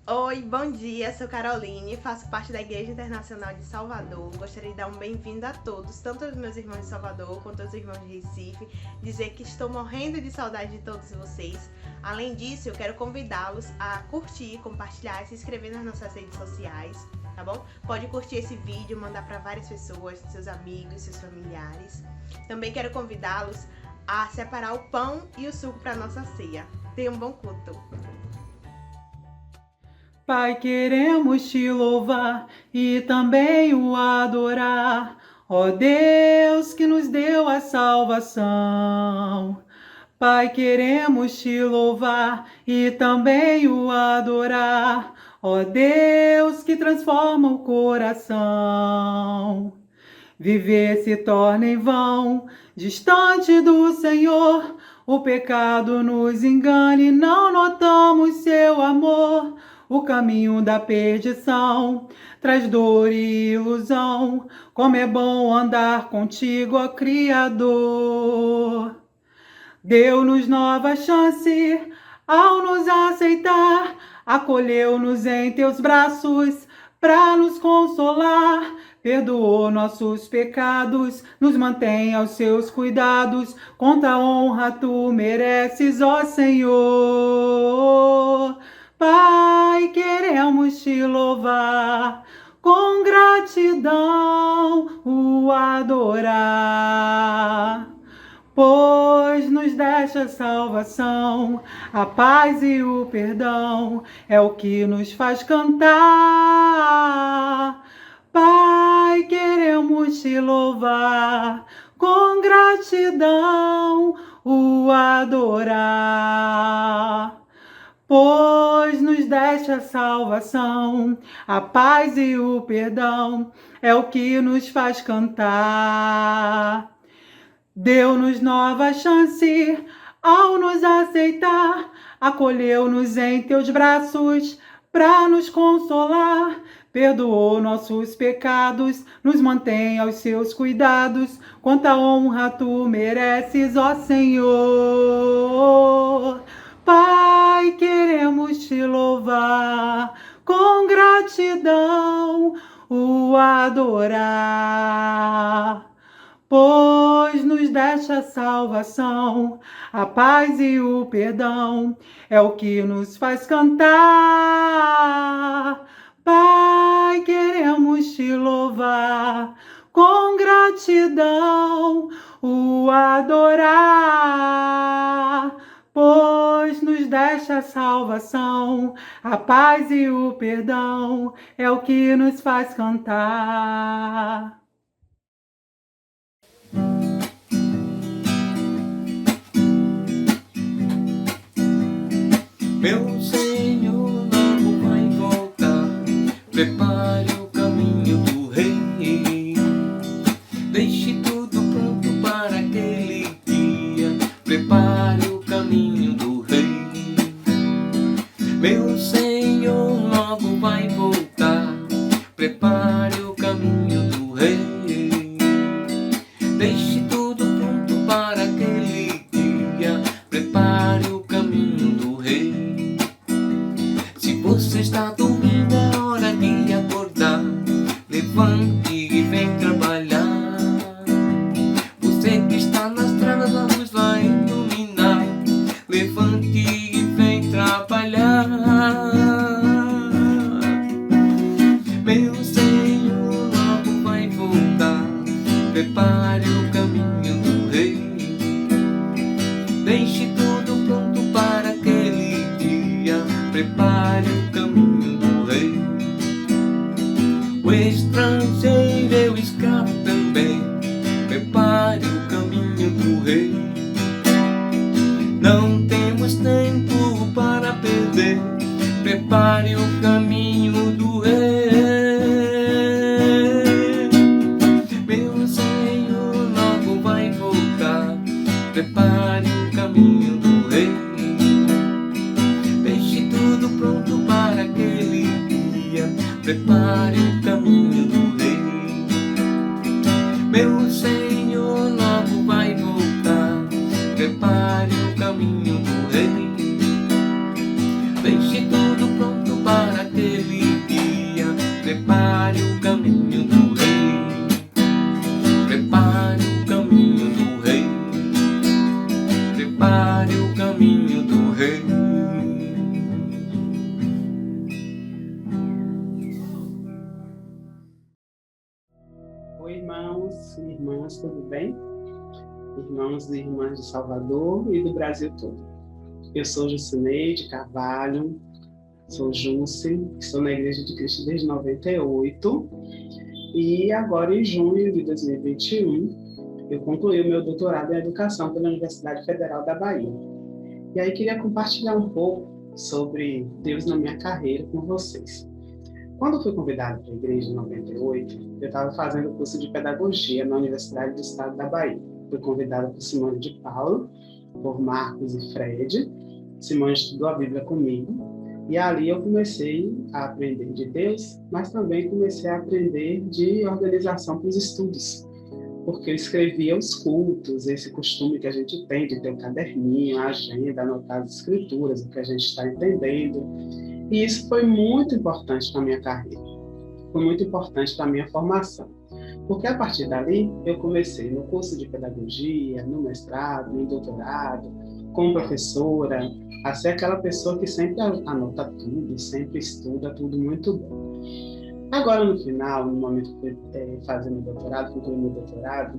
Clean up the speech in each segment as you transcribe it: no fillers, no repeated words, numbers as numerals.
Oi, bom dia, sou Caroline, faço parte da Igreja Internacional de Salvador. Gostaria de dar um bem-vindo a todos, tanto aos meus irmãos de Salvador quanto aos irmãos de Recife, dizer que estou morrendo de saudade de todos vocês. Além disso, eu quero convidá-los a curtir, compartilhar e se inscrever nas nossas redes sociais, tá bom? Pode curtir esse vídeo, mandar para várias pessoas, seus amigos, seus familiares. Também quero convidá-los a separar o pão e o suco para nossa ceia. Tenha um bom culto! Pai, queremos te louvar e também o adorar, ó Deus que nos deu a salvação. Pai, queremos te louvar e também o adorar, ó Deus que transforma o coração. Viver se torna em vão, distante do Senhor, o pecado nos engana e não notamos seu amor. O caminho da perdição traz dor e ilusão. Como é bom andar contigo, ó Criador. Deu-nos nova chance ao nos aceitar, acolheu-nos em teus braços para nos consolar. Perdoou nossos pecados, nos mantém aos seus cuidados. Quanta honra tu mereces, ó Senhor. Pai, queremos te louvar, com gratidão o adorar. Pois nos deste a salvação, a paz e o perdão, é o que nos faz cantar. Pai, queremos te louvar, com gratidão o adorar. Pois nos deste a salvação, a paz e o perdão, é o que nos faz cantar. Deu-nos nova chance ao nos aceitar, acolheu-nos em teus braços para nos consolar. Perdoou nossos pecados, nos mantém aos seus cuidados. Quanta honra tu mereces, ó Senhor. Pai, queremos te louvar, com gratidão o adorar. Pois nos deste a salvação, a paz e o perdão, é o que nos faz cantar. Pai, queremos te louvar, com gratidão o adorar. Pois nos deste a salvação, a paz e o perdão, é o que nos faz cantar. Meu Senhor logo vai voltar, prepare o caminho do Rei. Deixe tudo pronto para aquele dia, prepare o caminho do Rei. Meu Senhor logo vai voltar, prepare o caminho do Rei. Deixe tudo pronto para aquele dia, prepare o caminho do Rei. Você está dormindo, é hora de acordar. Levante e vem trabalhar. Você que está nas trevas, a luz vai iluminar. Levante e vem trabalhar. Meu Senhor logo vai voltar, prepare o caminho do Rei. Deixe tudo pronto para aquele dia, prepare o caminho do Rei. O estrangeiro e o escravo também, prepare o caminho do Rei. Não temos tempo para perder, prepare o caminho do Rei. Meu Senhor logo vai voltar, prepare o caminho do Rei. Deixe tudo pronto para aquele dia, prepare o caminho do Rei. Meu Senhor logo vai voltar, prepare o caminho do Rei. Deixe tudo pronto para irmãos e irmãs, tudo bem? Irmãos e irmãs de Salvador e do Brasil todo. Eu sou Jucineide Carvalho, sou Jusce, estou na Igreja de Cristo desde 98 e agora em junho de 2021 eu concluí o meu doutorado em Educação pela Universidade Federal da Bahia. E aí queria compartilhar um pouco sobre Deus na minha carreira com vocês. Quando eu fui convidado para a igreja em 98, eu estava fazendo o curso de pedagogia na Universidade do Estado da Bahia. Fui convidado por Simone de Paulo, por Marcos e Fred. Simone estudou a Bíblia comigo. E ali eu comecei a aprender de Deus, mas também comecei a aprender de organização para os estudos. Porque eu escrevia os cultos, esse costume que a gente tem de ter um caderninho, a agenda, anotar as escrituras, o que a gente está entendendo. E isso foi muito importante para a minha carreira, foi muito importante para a minha formação. Porque a partir dali, eu comecei no curso de pedagogia, no mestrado, no doutorado, como professora, a ser aquela pessoa que sempre anota tudo, sempre estuda tudo muito bom. Agora, no final, no momento que eu fui fazer meu doutorado, concluí meu doutorado,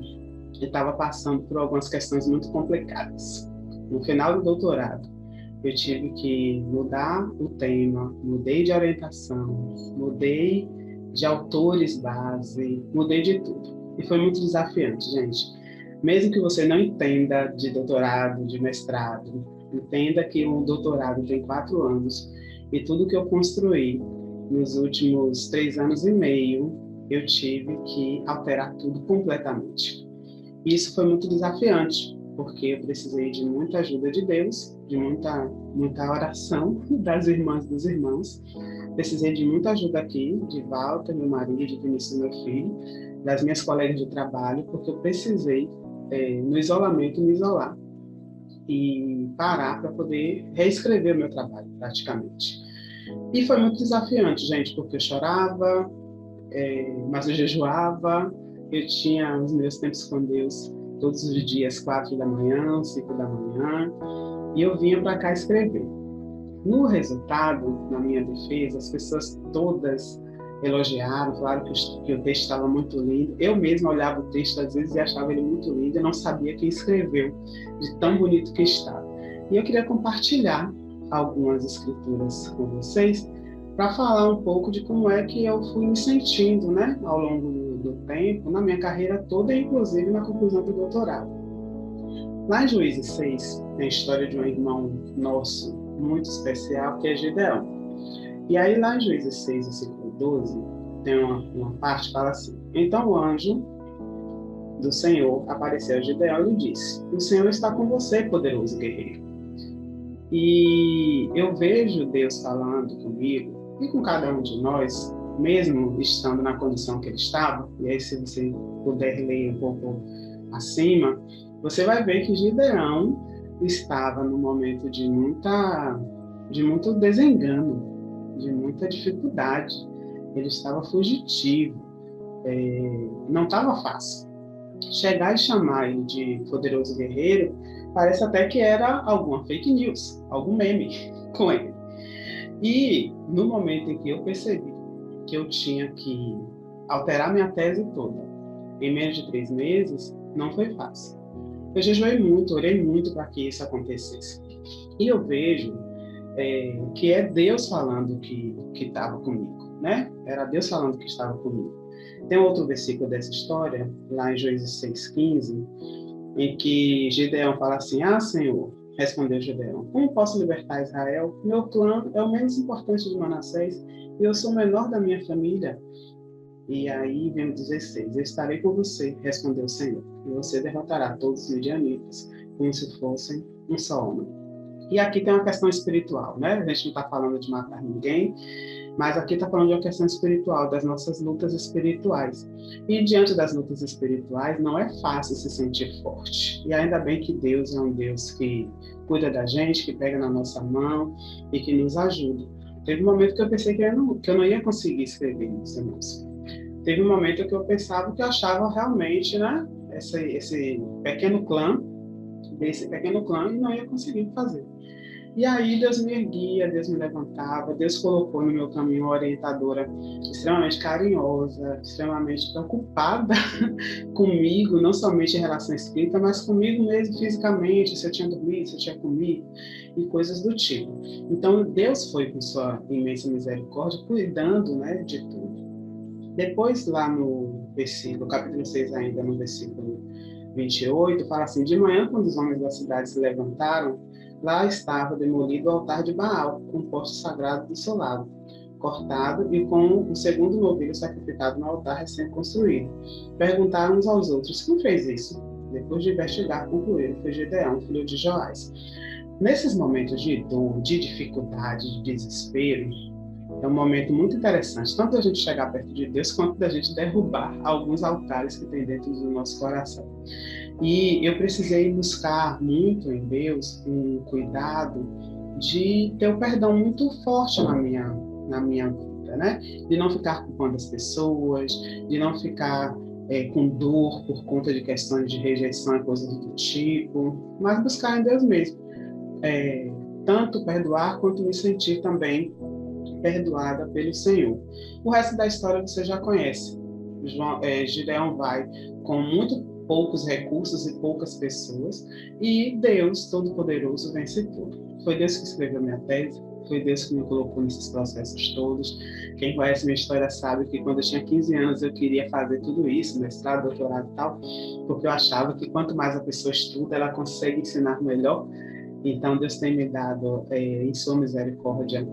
eu estava passando por algumas questões muito complicadas. No final do doutorado, eu tive que mudar o tema, mudei de orientação, mudei de autores base, mudei de tudo. E foi muito desafiante, gente. Mesmo que você não entenda de doutorado, de mestrado, entenda que um doutorado tem 4 anos e tudo que eu construí nos últimos 3 anos e meio, eu tive que alterar tudo completamente. E isso foi muito desafiante, porque eu precisei de muita ajuda de Deus, de muita oração das irmãs e dos irmãos. Precisei de muita ajuda aqui, de Walter, meu marido, de Vinícius, meu filho, das minhas colegas de trabalho, porque eu precisei, no isolamento, me isolar e parar para poder reescrever o meu trabalho, praticamente. E foi muito desafiante, gente, porque eu chorava, mas eu jejuava, eu tinha os meus tempos com Deus todos os dias, 4 da manhã, 5 da manhã, e eu vinha para cá escrever. No resultado, na minha defesa, as pessoas todas elogiaram, falaram que o texto estava muito lindo. Eu mesma olhava o texto às vezes e achava ele muito lindo, eu não sabia quem escreveu, de tão bonito que estava. E eu queria compartilhar algumas escrituras com vocês, para falar um pouco de como é que eu fui me sentindo, né, ao longo do tempo, na minha carreira toda, inclusive na conclusão do doutorado. Lá em Juízes 6, tem a história de um irmão nosso, muito especial, que é Gideão. E aí lá em Juízes 6, versículo 12, tem uma parte que fala assim: então o anjo do Senhor apareceu a Gideão e lhe disse: o Senhor está com você, poderoso guerreiro. E eu vejo Deus falando comigo e com cada um de nós, mesmo estando na condição que ele estava, e aí se você puder ler um pouco acima, você vai ver que Gideão estava num momento de muito desengano, de muita dificuldade. Ele estava fugitivo, não estava fácil. Chegar e chamar ele de poderoso guerreiro parece até que era alguma fake news, algum meme com ele. E no momento em que eu percebi que eu tinha que alterar minha tese toda, em menos de 3 meses, não foi fácil. Eu jejuei muito, orei muito para que isso acontecesse. E eu vejo que é Deus falando que estava comigo, né? Era Deus falando que estava comigo. Tem outro versículo dessa história, lá em Juízes 6,15, em que Gideão fala assim: ah, Senhor, respondeu Gideão, como posso libertar Israel? Meu clã é o menos importante de Manassés e eu sou o menor da minha família. E aí vem o 16: eu estarei com você, respondeu o Senhor, e você derrotará todos os midianitas, como se fossem um só homem. E aqui tem uma questão espiritual, né? A gente não está falando de matar ninguém, mas aqui está falando de uma questão espiritual, das nossas lutas espirituais. E diante das lutas espirituais, não é fácil se sentir forte. E ainda bem que Deus é um Deus que cuida da gente, que pega na nossa mão e que nos ajuda. Teve um momento que eu pensei que eu não ia conseguir escrever isso, irmãos. Teve um momento que eu pensava que eu achava realmente, né, esse pequeno clã, e não ia conseguir fazer. E aí Deus me erguia, Deus me levantava, Deus colocou no meu caminho uma orientadora extremamente carinhosa, extremamente preocupada comigo, não somente em relação à escrita, mas comigo mesmo fisicamente, se eu tinha dormido, se eu tinha comido, e coisas do tipo. Então Deus foi, com sua imensa misericórdia, cuidando, né, de tudo. Depois, lá no versículo, capítulo 6 ainda, no versículo 28, fala assim: de manhã, quando os homens da cidade se levantaram, lá estava demolido o altar de Baal, com o poste sagrado do seu lado, cortado, e com o segundo novilho sacrificado no altar recém-construído. Perguntaram uns aos outros: quem fez isso? Depois de investigar, concluíram: foi Gideão, filho de Joás. Nesses momentos de dor, de dificuldade, de desespero, é um momento muito interessante, tanto da gente chegar perto de Deus, quanto da gente derrubar alguns altares que tem dentro do nosso coração. E eu precisei buscar muito em Deus um cuidado de ter o perdão muito forte na minha vida, né? De não ficar culpando as pessoas, de não ficar com dor por conta de questões de rejeição e coisas do tipo, mas buscar em Deus mesmo. Tanto perdoar, quanto me sentir também perdoada pelo Senhor. O resto da história você já conhece. Gideão vai com muito poucos recursos e poucas pessoas, e Deus Todo-Poderoso vence tudo. Foi Deus que escreveu minha tese, foi Deus que me colocou nesses processos todos. Quem conhece minha história sabe que quando eu tinha 15 anos eu queria fazer tudo isso, mestrado, doutorado e tal, porque eu achava que quanto mais a pessoa estuda, ela consegue ensinar melhor. Então Deus tem me dado, em sua misericórdia,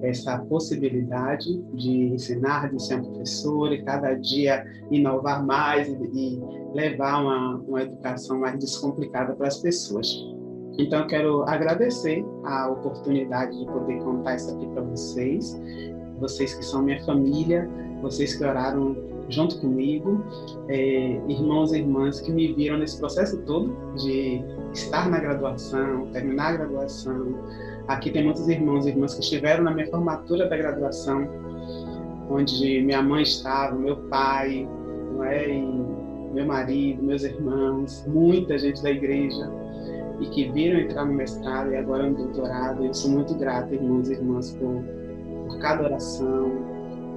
essa possibilidade de ensinar, de ser um professor e cada dia inovar mais e levar uma educação mais descomplicada para as pessoas. Então, eu quero agradecer a oportunidade de poder contar isso aqui para vocês que são minha família, vocês que oraram junto comigo, irmãos e irmãs que me viram nesse processo todo de estar na graduação, terminar a graduação. Aqui tem muitos irmãos e irmãs que estiveram na minha formatura da graduação, onde minha mãe estava, meu pai, não é? E meu marido, meus irmãos, muita gente da igreja, e que viram entrar no mestrado e agora no doutorado. Eu sou muito grata, irmãos e irmãs, por cada oração,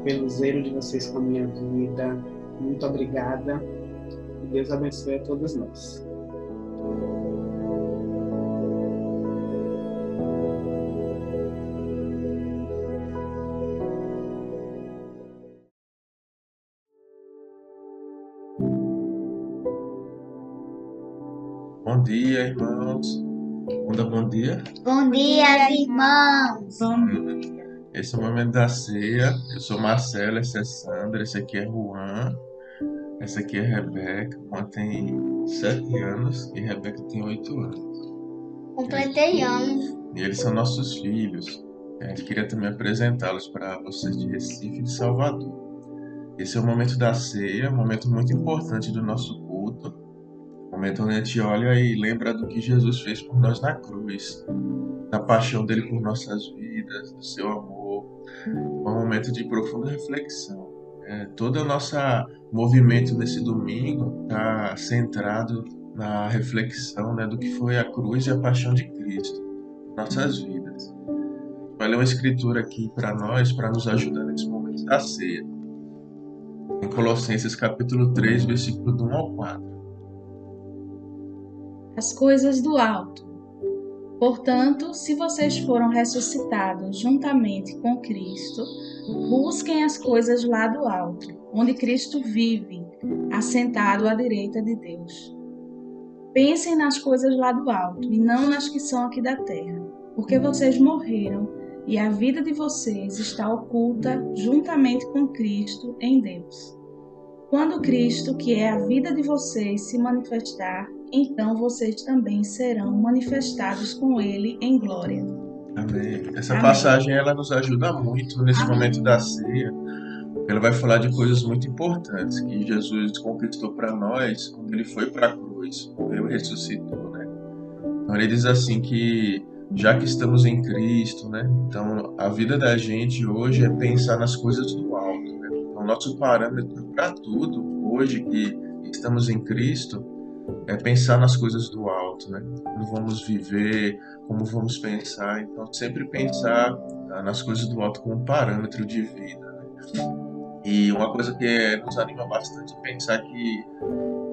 pelo zelo de vocês com a minha vida. Muito obrigada. E Deus abençoe a todos nós. Bom dia, irmãos. Bom dia. Bom dia, irmãos. Esse é o momento da ceia. Eu sou Marcelo, essa é Sandra, esse aqui é Juan, essa aqui é Rebeca. Juan tem 7 anos e Rebeca tem 8 anos. Completei anos. E eles são nossos filhos. A gente queria também apresentá-los para vocês de Recife e de Salvador. Esse é o momento da ceia, um momento muito importante do nosso culto. Momento onde a gente olha e lembra do que Jesus fez por nós na cruz, da paixão dele por nossas vidas, do seu amor. É um momento de profunda reflexão. Todo o nosso movimento nesse domingo está centrado na reflexão, do que foi a cruz e a paixão de Cristo em nossas vidas. Vai ler uma escritura aqui para nós, para nos ajudar nesse momento da ceia. Em Colossenses capítulo 3, versículo do 1 ao 4. As coisas do alto. Portanto, se vocês foram ressuscitados juntamente com Cristo, busquem as coisas lá do alto, onde Cristo vive, assentado à direita de Deus. Pensem nas coisas lá do alto e não nas que são aqui da terra, porque vocês morreram e a vida de vocês está oculta juntamente com Cristo em Deus. Quando Cristo, que é a vida de vocês, se manifestar, então vocês também serão manifestados com Ele em glória. Amém. Essa Amém. Passagem ela nos ajuda muito nesse Amém. momento da ceia. Ela vai falar de coisas muito importantes que Jesus conquistou para nós quando ele foi para a cruz, morreu e ressuscitou, Então ele diz assim que já que estamos em Cristo, Então a vida da gente hoje é pensar nas coisas do alto, Então nosso parâmetro para tudo hoje que estamos em Cristo pensar nas coisas do alto, né? Como vamos viver, como vamos pensar. Então, sempre pensar nas coisas do alto como um parâmetro de vida, né? E uma coisa que nos anima bastante é pensar que,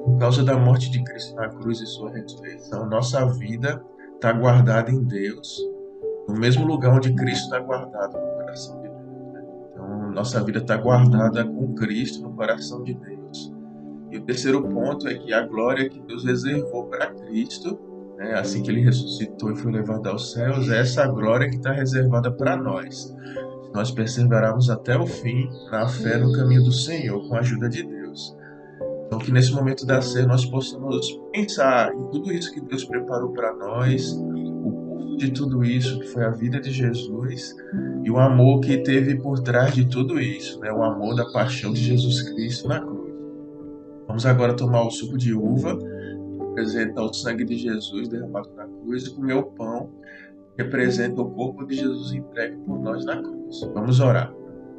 por causa da morte de Cristo na cruz e sua ressurreição, nossa vida está guardada em Deus, no mesmo lugar onde Cristo está guardado no coração de Deus, né? Então, nossa vida está guardada com Cristo no coração de Deus. E o terceiro ponto é que a glória que Deus reservou para Cristo, né, assim que ele ressuscitou e foi levado aos céus, é essa glória que está reservada para nós. Se nós perseverarmos até o fim na fé no caminho do Senhor, com a ajuda de Deus. Então, que nesse momento da ceia nós possamos pensar em tudo isso que Deus preparou para nós, o curso de tudo isso, que foi a vida de Jesus, e o amor que teve por trás de tudo isso, né, o amor da paixão de Jesus Cristo na cruz. Vamos agora tomar o suco de uva, que representa o sangue de Jesus derramado na cruz, e comer o pão, que representa o corpo de Jesus entregue por nós na cruz. Vamos orar.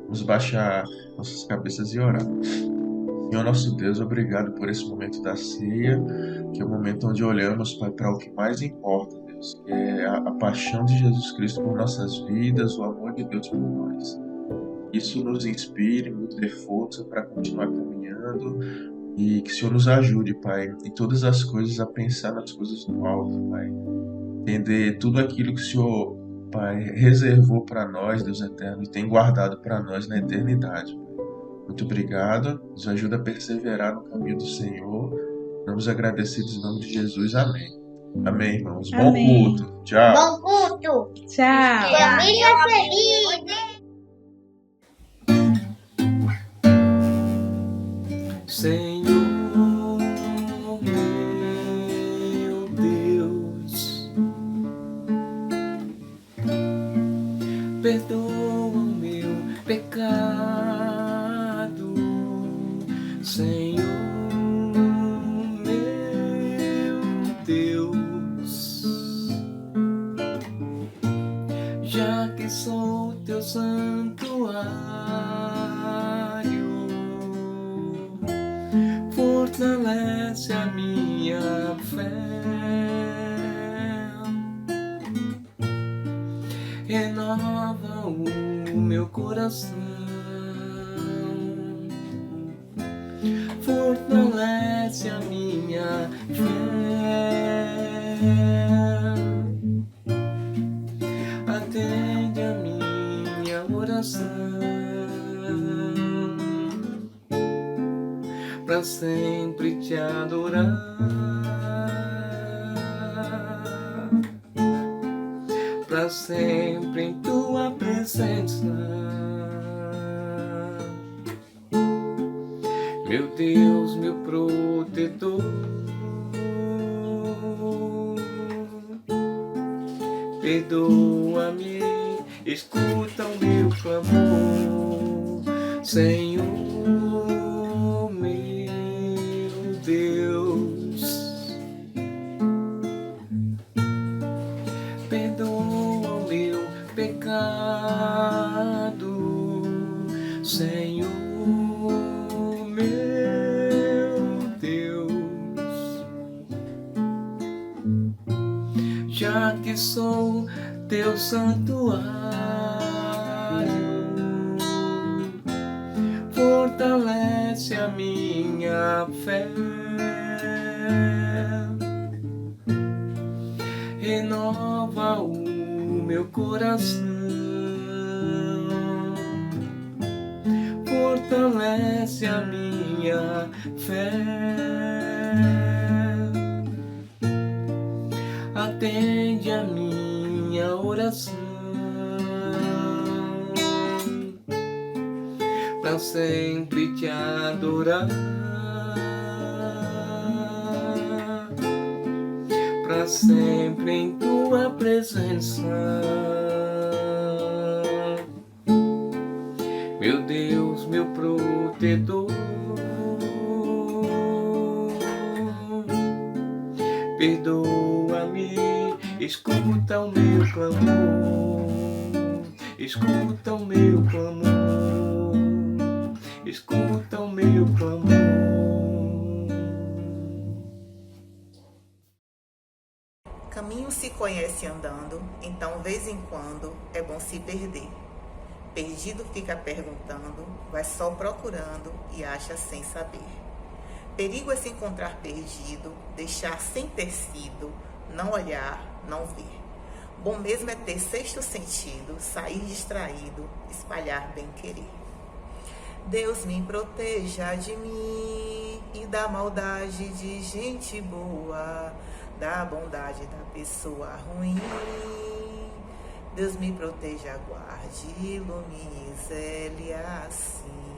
Vamos baixar nossas cabeças e orar. Senhor nosso Deus, obrigado por esse momento da ceia, que é o momento onde olhamos para o que mais importa, Deus, que é a paixão de Jesus Cristo por nossas vidas, o amor de Deus por nós. Isso nos inspire, nos dê força para continuar caminhando, e que o Senhor nos ajude, Pai, em todas as coisas a pensar nas coisas do alto, Pai. Entender tudo aquilo que o Senhor, Pai, reservou para nós, Deus eterno, e tem guardado para nós na eternidade. Muito obrigado. Nos ajuda a perseverar no caminho do Senhor. Estamos agradecidos em nome de Jesus. Amém. Amém, irmãos. Amém. Bom culto. Tchau. Bom culto. Tchau. Família feliz. Senhor, meu Deus, perdoa o meu pecado, Senhor, meu Deus, já que sou teu santuário, fortalece a minha fé, renova o meu coração, fortalece a minha fé, atende a minha oração, pra sempre te adorar, pra sempre em tua presença. Meu Deus, meu protetor, perdoa-me, escuta o meu clamor, Senhor, meu Deus, perdoa o meu pecado, Senhor, meu Deus, já que sou teu santuário, fortalece a minha fé, renova o meu coração, fortalece a minha fé, atende a minha oração, pra sempre te adorar, pra sempre em tua presença. Meu Deus, meu protetor, perdoa-me, escuta o meu clamor, escuta o meu clamor, escuta o meu clamor. conhece andando, então, vez em quando, é bom se perder. Perdido fica perguntando, vai só procurando e acha sem saber. Perigo é se encontrar perdido, deixar sem ter sido, não olhar, não ver. Bom mesmo é ter sexto sentido, sair distraído, espalhar bem-querer. Deus me proteja de mim e da maldade de gente boa, da bondade da pessoa ruim. Deus me proteja, guarde, ilumine, zele assim.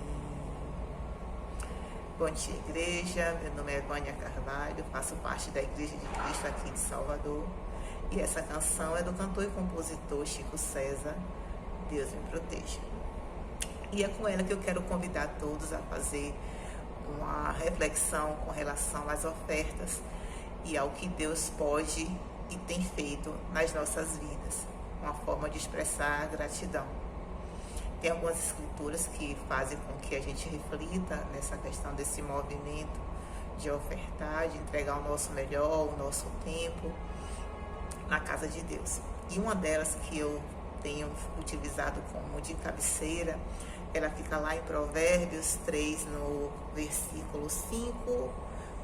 Bom dia, igreja. Meu nome é Vânia Carvalho, faço parte da Igreja de Cristo aqui de Salvador. E essa canção é do cantor e compositor Chico César, Deus me proteja. E é com ela que eu quero convidar todos a fazer uma reflexão com relação às ofertas e ao que Deus pode e tem feito nas nossas vidas. Uma forma de expressar gratidão. Tem algumas escrituras que fazem com que a gente reflita nessa questão desse movimento de ofertar, de entregar o nosso melhor, o nosso tempo na casa de Deus. E uma delas que eu tenho utilizado como de cabeceira, ela fica lá em Provérbios 3, no versículo 5,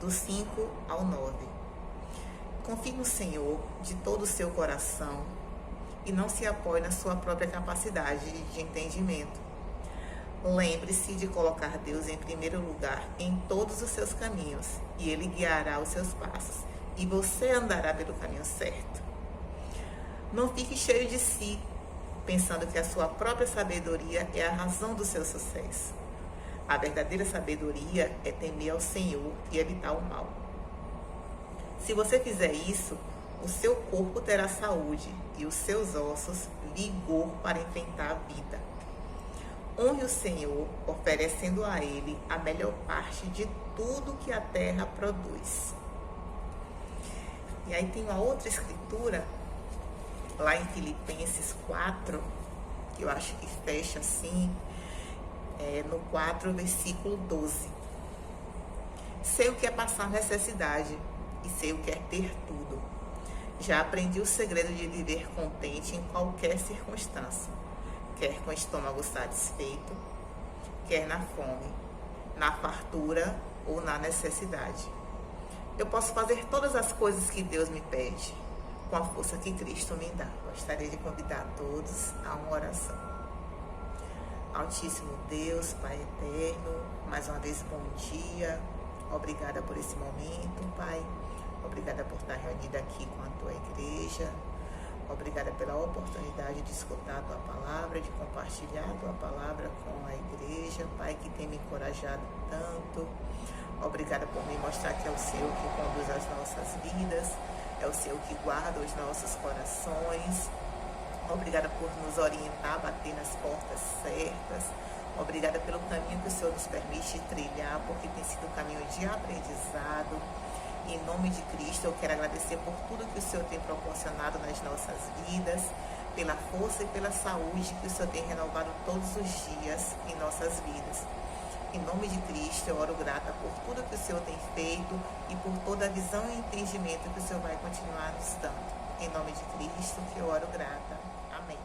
do 5 ao 9. Confie no Senhor de todo o seu coração e não se apoie na sua própria capacidade de entendimento. Lembre-se de colocar Deus em primeiro lugar em todos os seus caminhos e Ele guiará os seus passos e você andará pelo caminho certo. Não fique cheio de si, pensando que a sua própria sabedoria é a razão do seu sucesso. A verdadeira sabedoria é temer ao Senhor e evitar o mal. Se você fizer isso, o seu corpo terá saúde e os seus ossos vigor para enfrentar a vida. Honre o Senhor, oferecendo a Ele a melhor parte de tudo que a terra produz. E aí tem uma outra escritura, lá em Filipenses 4, que eu acho que fecha assim, no 4, versículo 12. Sei o que é passar necessidade e sei o que é ter tudo. Já aprendi o segredo de viver contente em qualquer circunstância, quer com o estômago satisfeito, quer na fome, na fartura ou na necessidade. Eu posso fazer todas as coisas que Deus me pede, com a força que Cristo me dá. Gostaria de convidar todos a uma oração. Altíssimo Deus, Pai eterno, mais uma vez bom dia. Obrigada por esse momento, Pai. Obrigada por estar reunida aqui com a Tua Igreja. Obrigada pela oportunidade de escutar a Tua Palavra, de compartilhar a Tua Palavra com a Igreja, Pai, que tem me encorajado tanto. Obrigada por me mostrar que é o Senhor que conduz as nossas vidas, é o Senhor que guarda os nossos corações. Obrigada por nos orientar, bater nas portas certas. Obrigada pelo caminho que o Senhor nos permite trilhar, porque tem sido um caminho de aprendizado. Em nome de Cristo, eu quero agradecer por tudo que o Senhor tem proporcionado nas nossas vidas, pela força e pela saúde que o Senhor tem renovado todos os dias em nossas vidas. Em nome de Cristo, eu oro grata por tudo que o Senhor tem feito e por toda a visão e entendimento que o Senhor vai continuar nos dando. Em nome de Cristo, que eu oro grata. Amém.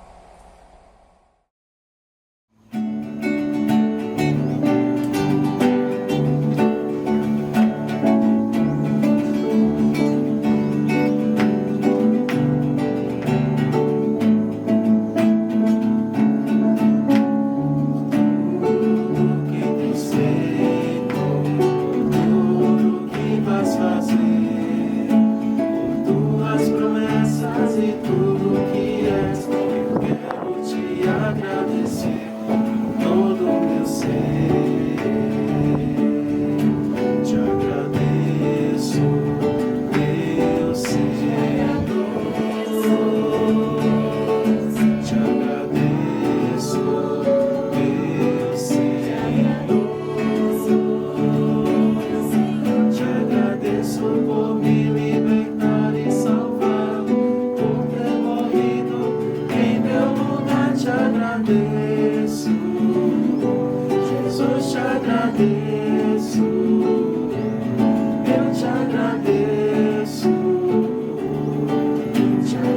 te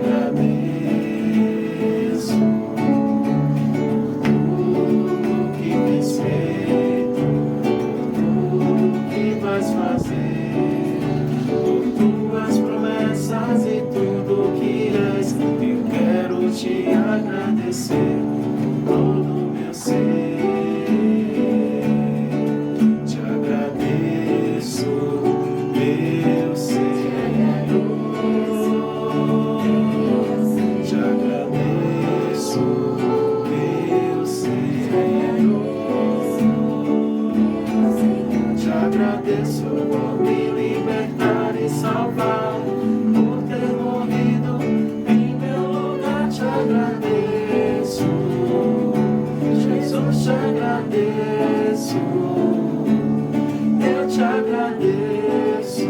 eu te agradeço,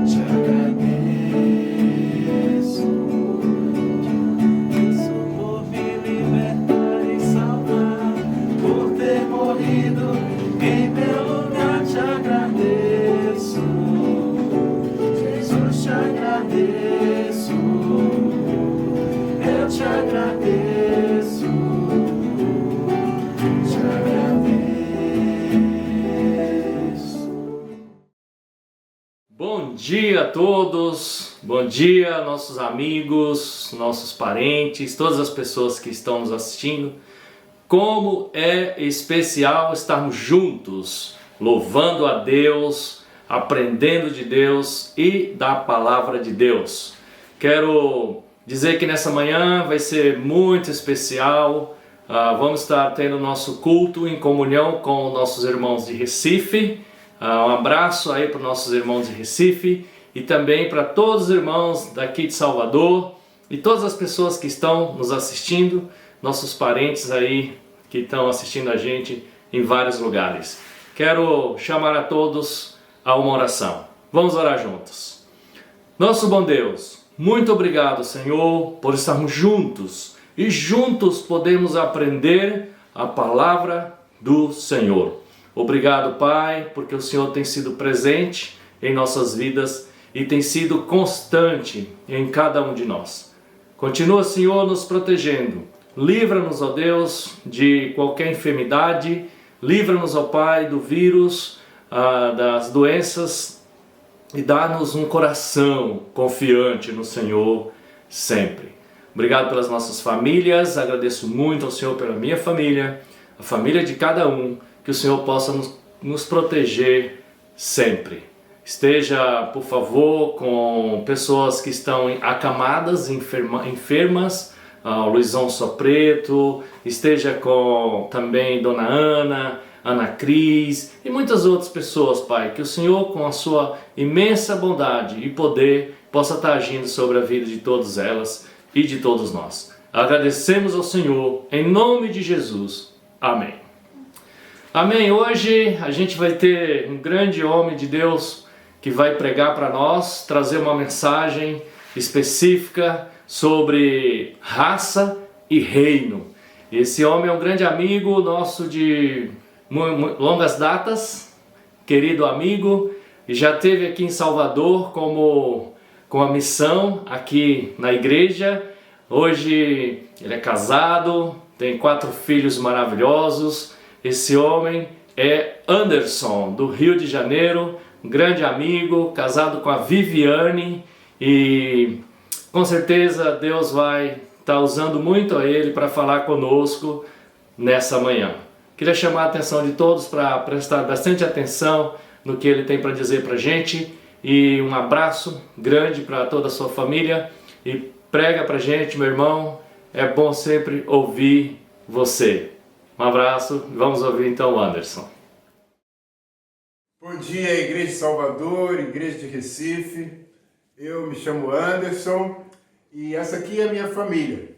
te agradeço. Isso por me libertar e salvar, por ter morrido em meu lugar, te agradeço. Jesus, te agradeço, eu te agradeço, te agradeço. Bom dia a todos, bom dia nossos amigos, nossos parentes, todas as pessoas que estão nos assistindo. Como é especial estarmos juntos, louvando a Deus, aprendendo de Deus e da palavra de Deus. Quero dizer que nessa manhã vai ser muito especial. Vamos estar tendo nosso culto em comunhão com nossos irmãos de Recife. Um abraço aí para os nossos irmãos de Recife e também para todos os irmãos daqui de Salvador e todas as pessoas que estão nos assistindo, nossos parentes aí que estão assistindo a gente em vários lugares. Quero chamar a todos a uma oração. Vamos orar juntos. Nosso bom Deus, muito obrigado, Senhor, por estarmos juntos e juntos podemos aprender a palavra do Senhor. Obrigado, Pai, porque o Senhor tem sido presente em nossas vidas e tem sido constante em cada um de nós. Continua, Senhor, nos protegendo. Livra-nos, ó Deus, de qualquer enfermidade. Livra-nos, ó Pai, do vírus, das doenças e dá-nos um coração confiante no Senhor sempre. Obrigado pelas nossas famílias. Agradeço muito ao Senhor pela minha família, a família de cada um. Que o Senhor possa nos proteger sempre. Esteja, por favor, com pessoas que estão acamadas, enfermas, o Luizão Sopreto, esteja com também Dona Ana, Ana Cris e muitas outras pessoas, Pai. Que o Senhor, com a sua imensa bondade e poder, possa estar agindo sobre a vida de todas elas e de todos nós. Agradecemos ao Senhor, em nome de Jesus. Amém. Amém. Hoje a gente vai ter um grande homem de Deus que vai pregar para nós, trazer uma mensagem específica sobre raça e reino. Esse homem é um grande amigo nosso de longas datas, querido amigo, e já esteve aqui em Salvador com a missão aqui na igreja. Hoje ele é casado, tem 4 filhos maravilhosos. Esse homem é Anderson, do Rio de Janeiro, um grande amigo, casado com a Viviane, e com certeza Deus vai estar usando muito a ele para falar conosco nessa manhã. Queria chamar a atenção de todos para prestar bastante atenção no que ele tem para dizer para a gente, e um abraço grande para toda a sua família, e prega para a gente, meu irmão, é bom sempre ouvir você. Um abraço, vamos ouvir então o Anderson. Bom dia, Igreja de Salvador, Igreja de Recife. Eu me chamo Anderson e essa aqui é a minha família.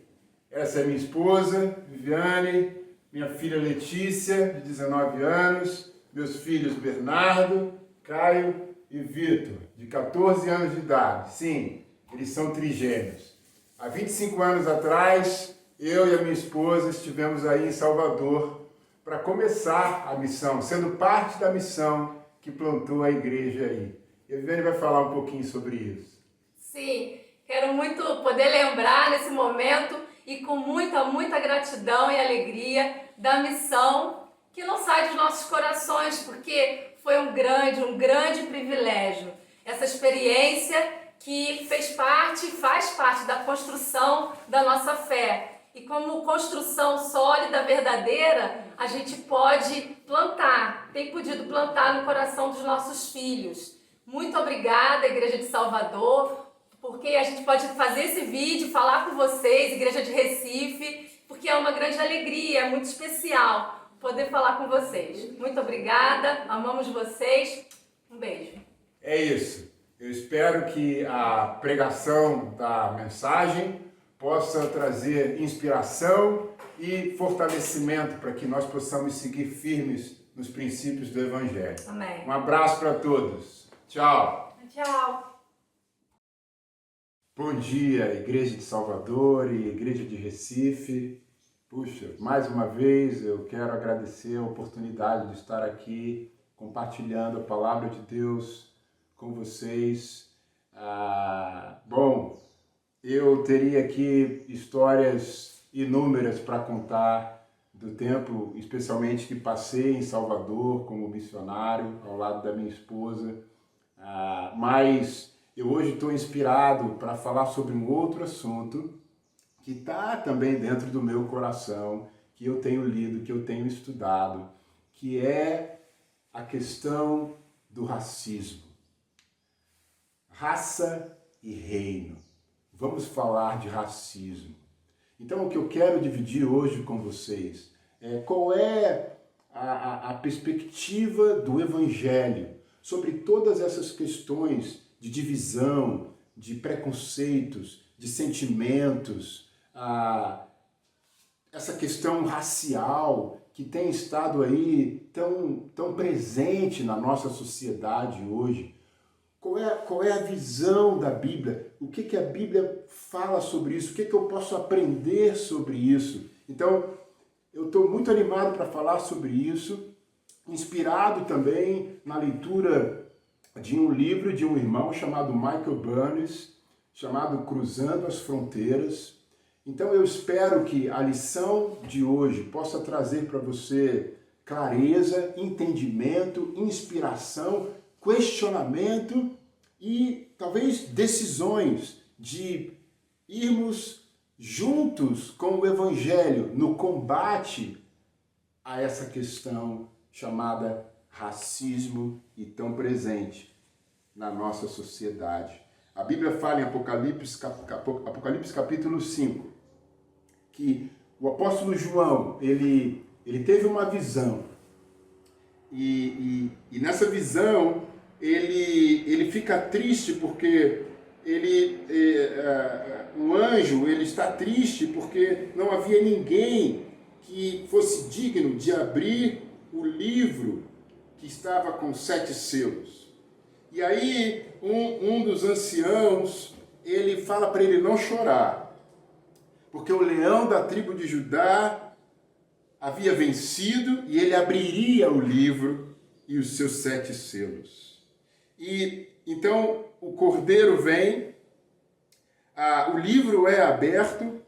Essa é minha esposa, Viviane, minha filha Letícia, de 19 anos, meus filhos Bernardo, Caio e Vitor, de 14 anos de idade. Sim, eles são trigêmeos. Há 25 anos atrás, eu e a minha esposa estivemos aí em Salvador para começar a missão, sendo parte da missão que plantou a igreja aí. E a Viviane vai falar um pouquinho sobre isso. Sim, quero muito poder lembrar nesse momento e com muita gratidão e alegria da missão que não sai dos nossos corações, porque foi um grande privilégio. Essa experiência que faz parte da construção da nossa fé. E como construção sólida, verdadeira, a gente pode plantar, tem podido plantar no coração dos nossos filhos. Muito obrigada, Igreja de Salvador, porque a gente pode fazer esse vídeo, falar com vocês, Igreja de Recife, porque é uma grande alegria, é muito especial poder falar com vocês. Muito obrigada, amamos vocês, um beijo. É isso, eu espero que a pregação da mensagem possa trazer inspiração e fortalecimento para que nós possamos seguir firmes nos princípios do Evangelho. Amém. Um abraço para todos. Tchau. Tchau. Bom dia, Igreja de Salvador e Igreja de Recife. Puxa, mais uma vez eu quero agradecer a oportunidade de estar aqui compartilhando a palavra de Deus com vocês. Bom, eu teria aqui histórias inúmeras para contar do tempo, especialmente que passei em Salvador como missionário, ao lado da minha esposa, mas eu hoje estou inspirado para falar sobre um outro assunto que está também dentro do meu coração, que eu tenho lido, que eu tenho estudado, que é a questão do racismo. Raça e reino. Vamos falar de racismo. Então, o que eu quero dividir hoje com vocês é qual é a perspectiva do Evangelho sobre todas essas questões de divisão, de preconceitos, de sentimentos, essa questão racial que tem estado aí tão presente na nossa sociedade hoje. Qual é a visão da Bíblia? O que a Bíblia fala sobre isso? O que eu posso aprender sobre isso? Então, eu estou muito animado para falar sobre isso, inspirado também na leitura de um livro de um irmão chamado Michael Burns, chamado Cruzando as Fronteiras. Então eu espero que a lição de hoje possa trazer para você clareza, entendimento, inspiração, questionamento e talvez decisões de irmos juntos com o Evangelho no combate a essa questão chamada racismo e tão presente na nossa sociedade. A Bíblia fala em Apocalipse capítulo 5, que o apóstolo João, ele teve uma visão, e nessa visão ele fica triste porque um anjo ele está triste porque não havia ninguém que fosse digno de abrir o livro que estava com 7 selos. E aí um dos anciãos, ele fala para ele não chorar, porque o leão da tribo de Judá havia vencido e ele abriria o livro e os seus 7 selos. E então o cordeiro vem, o livro é aberto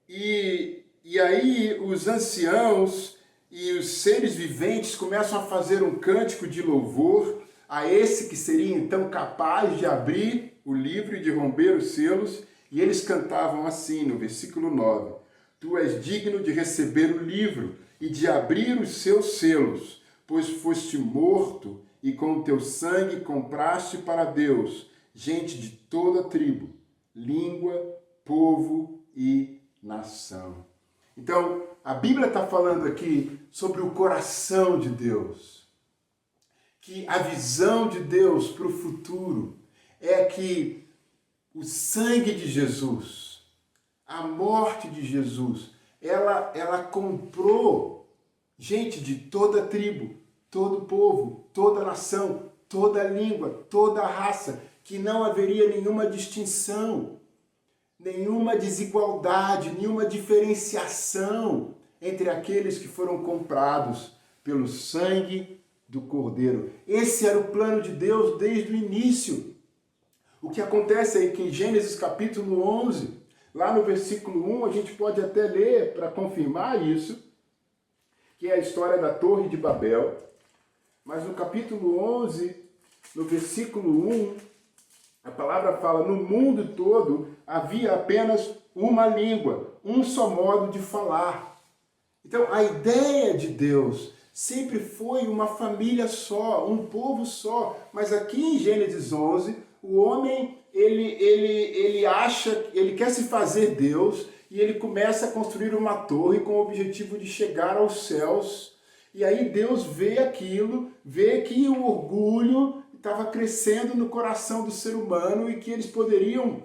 e aí os anciãos e os seres viventes começam a fazer um cântico de louvor a esse que seria então capaz de abrir o livro e de romper os selos, e eles cantavam assim no versículo 9: Tu és digno de receber o livro e de abrir os seus selos, pois foste morto e com o teu sangue compraste para Deus gente de toda tribo, língua, povo e nação. Então, a Bíblia está falando aqui sobre o coração de Deus, que a visão de Deus para o futuro é que o sangue de Jesus, a morte de Jesus, ela comprou gente de toda tribo, todo povo, toda nação, toda língua, toda raça, que não haveria nenhuma distinção, nenhuma desigualdade, nenhuma diferenciação entre aqueles que foram comprados pelo sangue do Cordeiro. Esse era o plano de Deus desde o início. O que acontece é que em Gênesis capítulo 11, lá no versículo 1, a gente pode até ler para confirmar isso, que é a história da Torre de Babel. Mas no capítulo 11, no versículo 1, a palavra fala: no mundo todo havia apenas uma língua, um só modo de falar. Então a ideia de Deus sempre foi uma família só, um povo só. Mas aqui em Gênesis 11, o homem, ele acha, ele quer se fazer Deus e ele começa a construir uma torre com o objetivo de chegar aos céus. E aí Deus vê aquilo, vê que o orgulho estava crescendo no coração do ser humano e que eles poderiam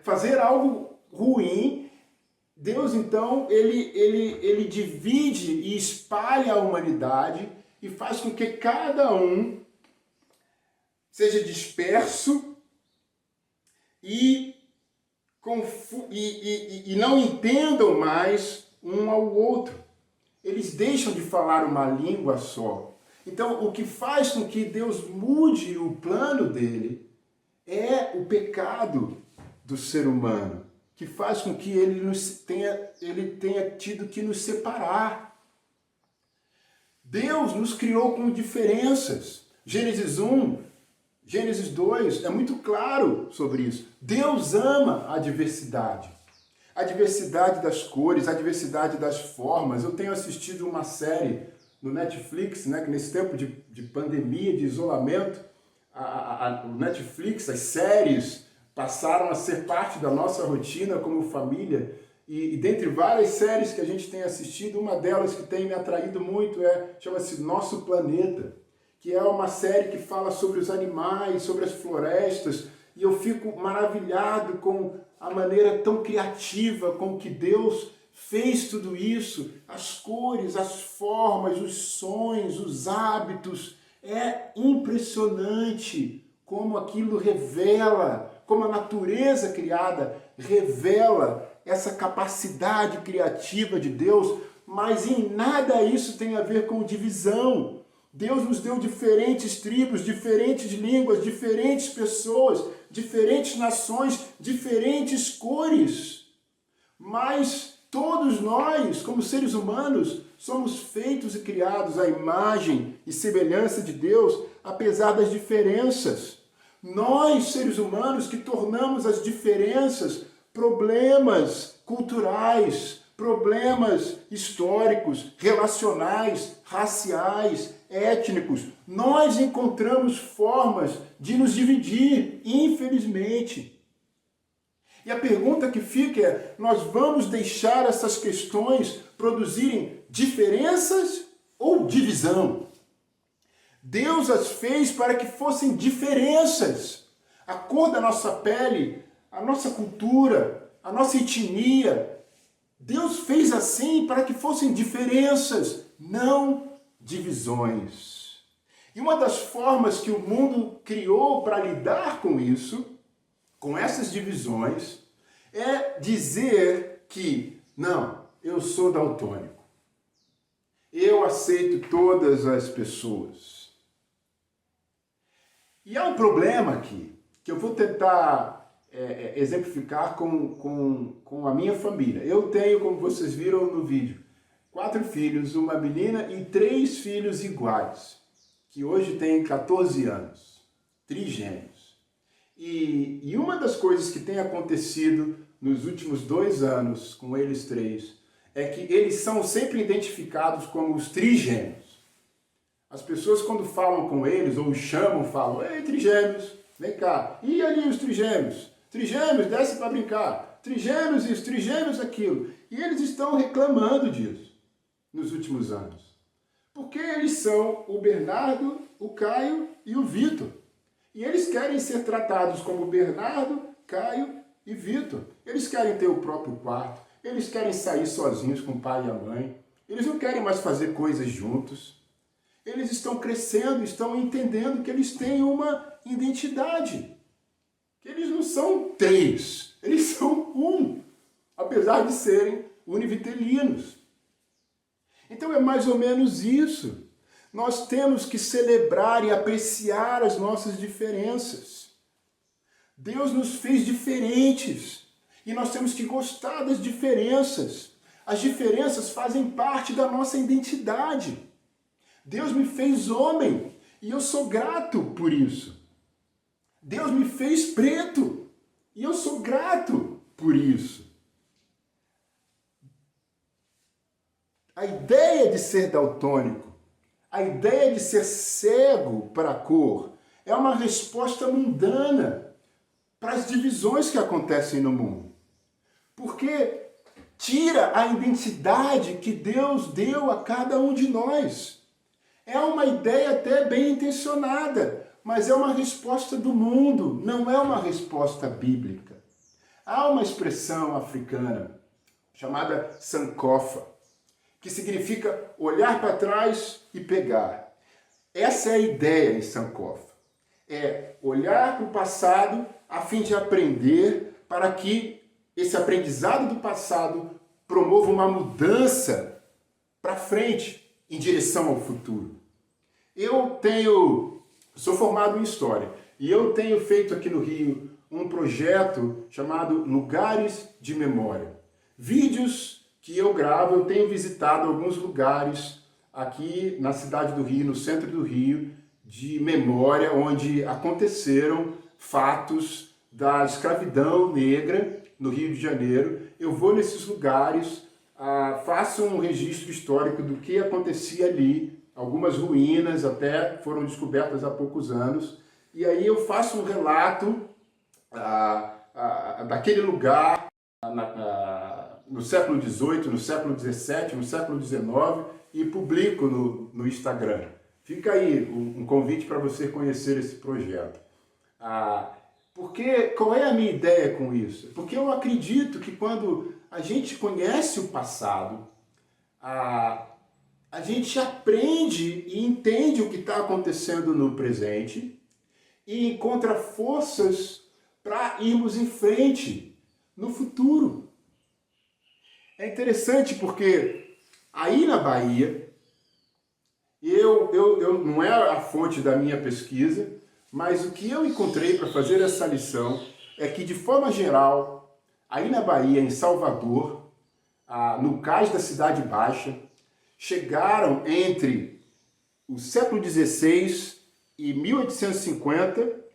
fazer algo ruim, Deus, então, ele divide e espalha a humanidade e faz com que cada um seja disperso e não entendam mais um ao outro. Eles deixam de falar uma língua só. Então, o que faz com que Deus mude o plano dele é o pecado do ser humano, que faz com que ele tenha tido que nos separar. Deus nos criou com diferenças. Gênesis 1, Gênesis 2 é muito claro sobre isso. Deus ama a diversidade. A diversidade das cores, a diversidade das formas. Eu tenho assistido uma série no Netflix, né, que nesse tempo de pandemia, de isolamento, o Netflix, as séries passaram a ser parte da nossa rotina como família. E dentre várias séries que a gente tem assistido, uma delas que tem me atraído muito chama-se Nosso Planeta, que é uma série que fala sobre os animais, sobre as florestas, e eu fico maravilhado com a maneira tão criativa com que Deus fez tudo isso, as cores, as formas, os sons, os hábitos. É impressionante como aquilo revela, como a natureza criada revela essa capacidade criativa de Deus, mas em nada isso tem a ver com divisão. Deus nos deu diferentes tribos, diferentes línguas, diferentes pessoas, diferentes nações, diferentes cores. Mas todos nós, como seres humanos, somos feitos e criados à imagem e semelhança de Deus, apesar das diferenças. Nós, seres humanos, que tornamos as diferenças problemas culturais, problemas históricos, relacionais, raciais, étnicos. Nós encontramos formas de nos dividir, infelizmente. E a pergunta que fica é: nós vamos deixar essas questões produzirem diferenças ou divisão? Deus as fez para que fossem diferenças. A cor da nossa pele, a nossa cultura, a nossa etnia. Deus fez assim para que fossem diferenças, não divisões. E uma das formas que o mundo criou para lidar com isso, com essas divisões, é dizer que, não, eu sou daltônico. Eu aceito todas as pessoas. E há um problema aqui, que eu vou tentar exemplificar com a minha família. Eu tenho, como vocês viram no vídeo, 4 filhos, uma menina e 3 filhos iguais, que hoje têm 14 anos, trigêmeos. E uma das coisas que tem acontecido nos últimos 2 anos com eles 3 é que eles são sempre identificados como os trigêmeos. As pessoas, quando falam com eles ou os chamam, falam: ei, trigêmeos, vem cá. E ali os trigêmeos? Trigêmeos, desce para brincar. Trigêmeos isso, trigêmeos aquilo. E eles estão reclamando disso nos últimos anos. Porque eles são o Bernardo, o Caio e o Vitor. E eles querem ser tratados como Bernardo, Caio e Vitor. Eles querem ter o próprio quarto. Eles querem sair sozinhos com o pai e a mãe. Eles não querem mais fazer coisas juntos. Eles estão crescendo, estão entendendo que eles têm uma identidade. Que eles não são 3, eles são 1, apesar de serem univitelinos. Então é mais ou menos isso. Nós temos que celebrar e apreciar as nossas diferenças. Deus nos fez diferentes e nós temos que gostar das diferenças. As diferenças fazem parte da nossa identidade. Deus me fez homem e eu sou grato por isso. Deus me fez preto e eu sou grato por isso. A ideia de ser daltônico, a ideia de ser cego para a cor, é uma resposta mundana para as divisões que acontecem no mundo. Porque tira a identidade que Deus deu a cada um de nós. É uma ideia até bem intencionada, mas é uma resposta do mundo, não é uma resposta bíblica. Há uma expressão africana chamada sankofa, que significa olhar para trás e pegar. Essa é a ideia em sankofa. É olhar para o passado a fim de aprender, para que esse aprendizado do passado promova uma mudança para frente, em direção ao futuro. Eu sou formado em História e eu tenho feito aqui no Rio um projeto chamado Lugares de Memória. Vídeos que eu gravo, eu tenho visitado alguns lugares aqui na cidade do Rio, no centro do Rio, de memória, onde aconteceram fatos da escravidão negra no Rio de Janeiro. Eu vou nesses lugares, faço um registro histórico do que acontecia ali. Algumas ruínas até foram descobertas há poucos anos. E aí eu faço um relato daquele lugar no século XVIII, no século XVII, no século XIX e publico no Instagram. Fica aí um convite para você conhecer esse projeto. Qual é a minha ideia com isso? Porque eu acredito que quando a gente conhece o passado, a gente aprende e entende o que está acontecendo no presente e encontra forças para irmos em frente no futuro. É interessante porque aí na Bahia, eu não é a fonte da minha pesquisa, mas o que eu encontrei para fazer essa lição é que, de forma geral, aí na Bahia, em Salvador, no cais da Cidade Baixa, chegaram entre o século XVI e 1850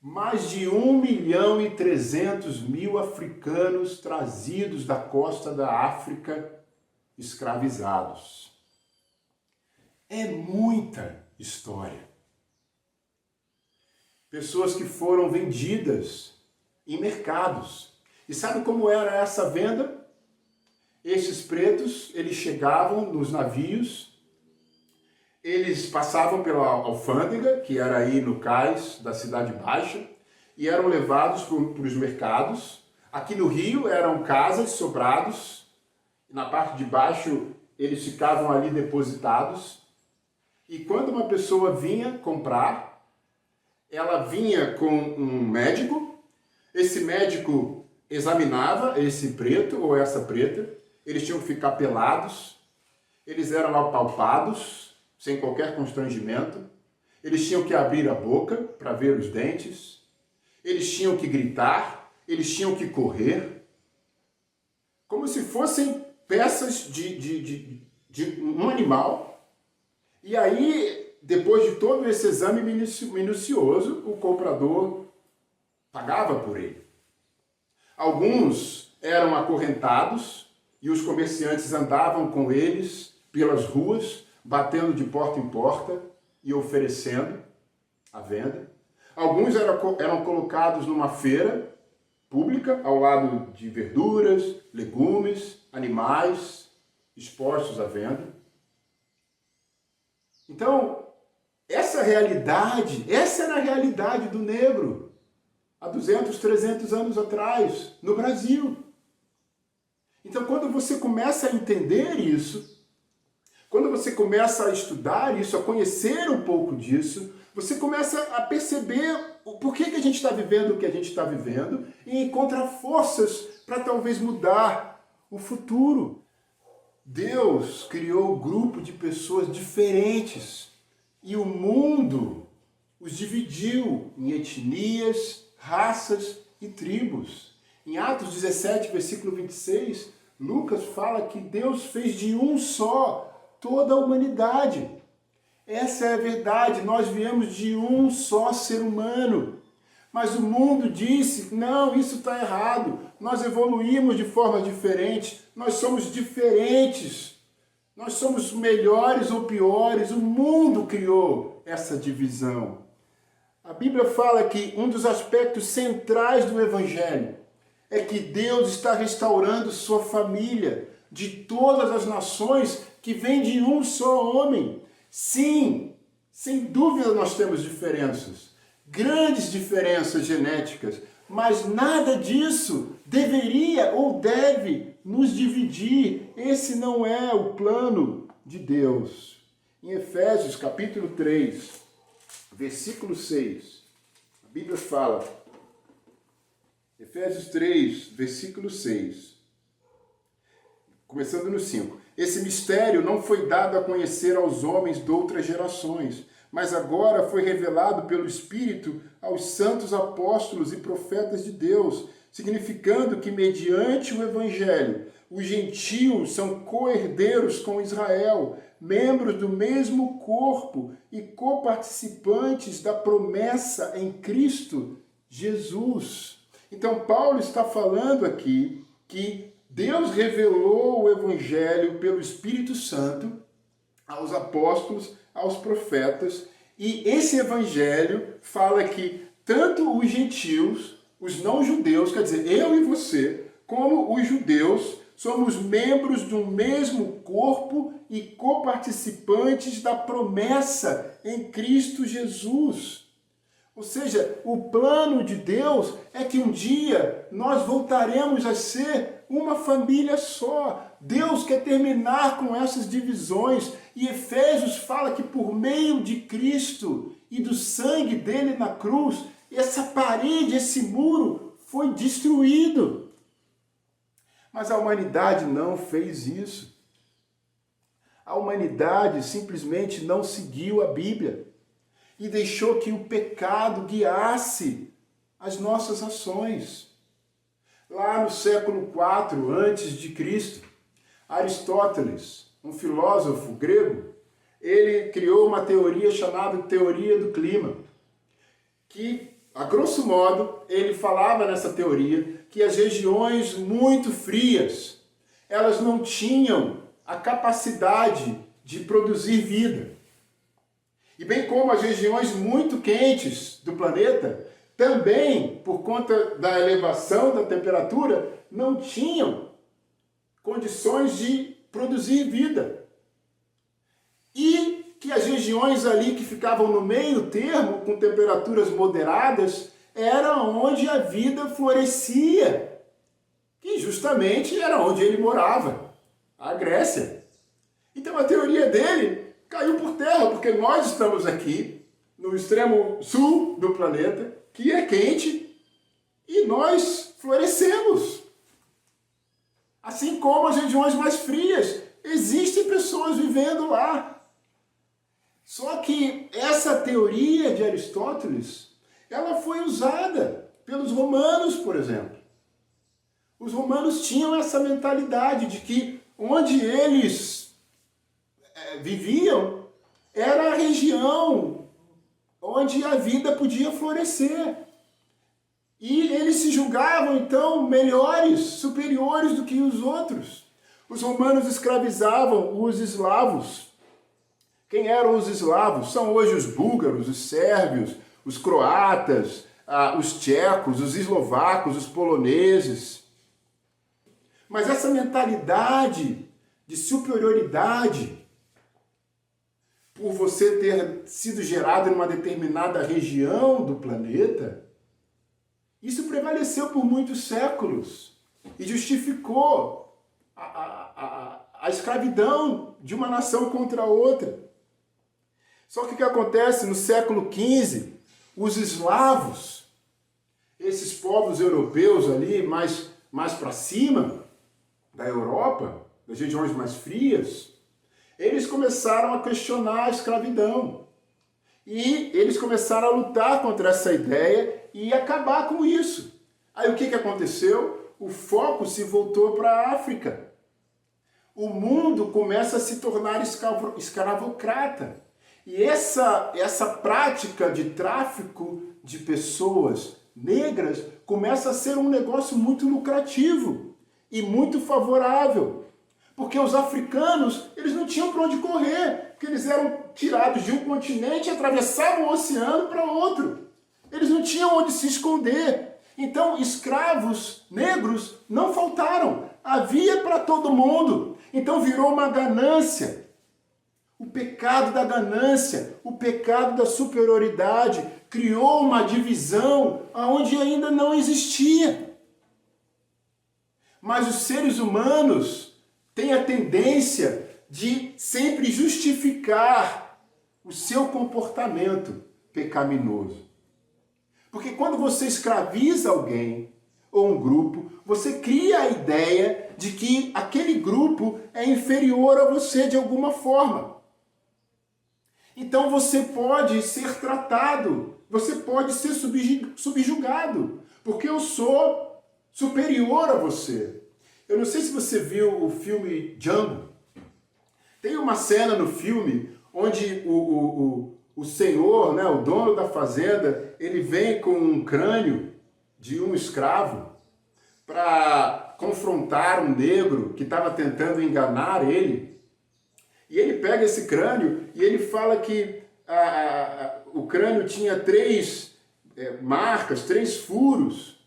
mais de 1.300.000 africanos trazidos da costa da África escravizados. É muita história. Pessoas que foram vendidas em mercados. E sabe como era essa venda? Esses pretos, eles chegavam nos navios, eles passavam pela alfândega, que era aí no cais da Cidade Baixa, e eram levados para os mercados. Aqui no Rio eram casas, sobrados, na parte de baixo eles ficavam ali depositados. E quando uma pessoa vinha comprar, ela vinha com um médico, esse médico examinava esse preto ou essa preta, eles tinham que ficar pelados, eles eram apalpados, sem qualquer constrangimento, eles tinham que abrir a boca para ver os dentes, eles tinham que gritar, eles tinham que correr, como se fossem peças de um animal. E aí, depois de todo esse exame minucioso, o comprador pagava por ele. Alguns eram acorrentados e os comerciantes andavam com eles pelas ruas, batendo de porta em porta e oferecendo à venda. Alguns eram colocados numa feira pública, ao lado de verduras, legumes, animais, expostos à venda. Então, essa era a realidade do negro há 200, 300 anos atrás, no Brasil. Então, quando você começa a entender isso, quando você começa a estudar isso, a conhecer um pouco disso, você começa a perceber o porquê que a gente está vivendo o que a gente está vivendo e encontra forças para talvez mudar o futuro. Deus criou um grupo de pessoas diferentes e o mundo os dividiu em etnias, raças e tribos. Em Atos 17, versículo 26, Lucas fala que Deus fez de um só toda a humanidade. Essa é a verdade, nós viemos de um só ser humano. Mas o mundo disse, não, isso está errado, nós evoluímos de forma diferente, nós somos diferentes, nós somos melhores ou piores, o mundo criou essa divisão. A Bíblia fala que um dos aspectos centrais do Evangelho é que Deus está restaurando sua família de todas as nações que vem de um só homem. Sim, sem dúvida nós temos diferenças, grandes diferenças genéticas, mas nada disso deveria ou deve nos dividir. Esse não é o plano de Deus. Em Efésios capítulo 3, versículo 6, a Bíblia fala, Efésios 3, versículo 6, começando no 5. Esse mistério não foi dado a conhecer aos homens de outras gerações, mas agora foi revelado pelo Espírito aos santos apóstolos e profetas de Deus, significando que, mediante o Evangelho, os gentios são co-herdeiros com Israel, membros do mesmo corpo e coparticipantes da promessa em Cristo Jesus. Então, Paulo está falando aqui que Deus revelou o Evangelho pelo Espírito Santo aos apóstolos, aos profetas, e esse Evangelho fala que tanto os gentios, os não-judeus, quer dizer, eu e você, como os judeus, somos membros do mesmo corpo e coparticipantes da promessa em Cristo Jesus. Ou seja, o plano de Deus é que um dia nós voltaremos a ser uma família só. Deus quer terminar com essas divisões e Efésios fala que por meio de Cristo e do sangue dele na cruz, essa parede, esse muro foi destruído. Mas a humanidade não fez isso. A humanidade simplesmente não seguiu a Bíblia e deixou que o pecado guiasse as nossas ações. Lá no século IV antes de Cristo, Aristóteles, um filósofo grego, ele criou uma teoria chamada teoria do clima, que, a grosso modo, ele falava nessa teoria que as regiões muito frias, elas não tinham a capacidade de produzir vida. E bem como as regiões muito quentes do planeta, também, por conta da elevação da temperatura, não tinham condições de produzir vida. E que as regiões ali que ficavam no meio termo, com temperaturas moderadas, era onde a vida florescia. E justamente era onde ele morava, a Grécia. Então a teoria dele caiu por terra, porque nós estamos aqui, no extremo sul do planeta, que é quente, e nós florescemos. Assim como as regiões mais frias, existem pessoas vivendo lá. Só que essa teoria de Aristóteles, ela foi usada pelos romanos, por exemplo. Os romanos tinham essa mentalidade de que onde eles viviam era a região onde a vida podia florescer. E eles se julgavam, então, melhores, superiores do que os outros. Os romanos escravizavam os eslavos. Quem eram os eslavos? São hoje os búlgaros, os sérvios, os croatas, os tchecos, os eslovacos, os poloneses. Mas essa mentalidade de superioridade, por você ter sido gerado em uma determinada região do planeta, isso prevaleceu por muitos séculos e justificou a escravidão de uma nação contra a outra. Só que o que acontece no século XV, os eslavos, esses povos europeus ali mais para cima da Europa, das regiões mais frias, eles começaram a questionar a escravidão. E eles começaram a lutar contra essa ideia e acabar com isso. Aí o que aconteceu? O foco se voltou para a África. O mundo começa a se tornar escravocrata. E essa prática de tráfico de pessoas negras começa a ser um negócio muito lucrativo e muito favorável. Porque os africanos, eles não tinham para onde correr, porque eles eram tirados de um continente e atravessavam o oceano para outro. Eles não tinham onde se esconder. Então, escravos negros não faltaram. Havia para todo mundo. Então, virou uma ganância. O pecado da ganância, o pecado da superioridade, criou uma divisão onde ainda não existia. Mas os seres humanos têm a tendência de sempre justificar o seu comportamento pecaminoso. Porque quando você escraviza alguém ou um grupo, você cria a ideia de que aquele grupo é inferior a você de alguma forma. Então você pode ser tratado, você pode ser subjugado, porque eu sou superior a você. Eu não sei se você viu o filme Django. Tem uma cena no filme onde o senhor, né, o dono da fazenda, ele vem com um crânio de um escravo para confrontar um negro que estava tentando enganar ele. E ele pega esse crânio e ele fala que o crânio tinha 3 marcas, 3 furos.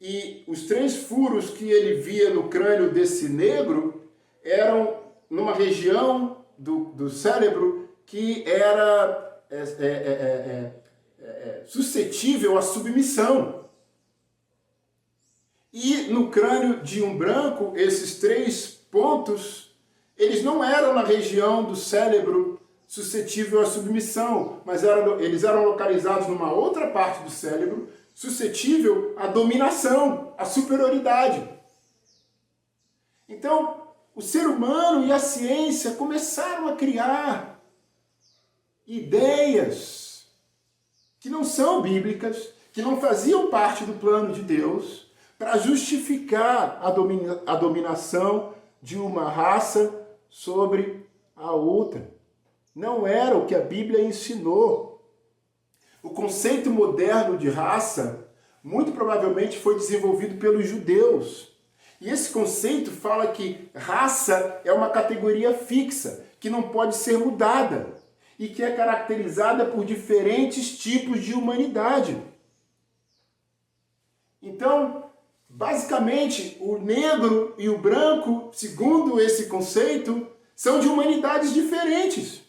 E os 3 furos que ele via no crânio desse negro eram numa região do cérebro que era suscetível à submissão. E no crânio de um branco, esses 3 pontos, eles não eram na região do cérebro suscetível à submissão, mas eles eram localizados numa outra parte do cérebro suscetível à dominação, à superioridade. Então, o ser humano e a ciência começaram a criar ideias que não são bíblicas, que não faziam parte do plano de Deus, para justificar a dominação de uma raça sobre a outra. Não era o que a Bíblia ensinou. O conceito moderno de raça, muito provavelmente, foi desenvolvido pelos judeus. E esse conceito fala que raça é uma categoria fixa, que não pode ser mudada, e que é caracterizada por diferentes tipos de humanidade. Então, basicamente, o negro e o branco, segundo esse conceito, são de humanidades diferentes.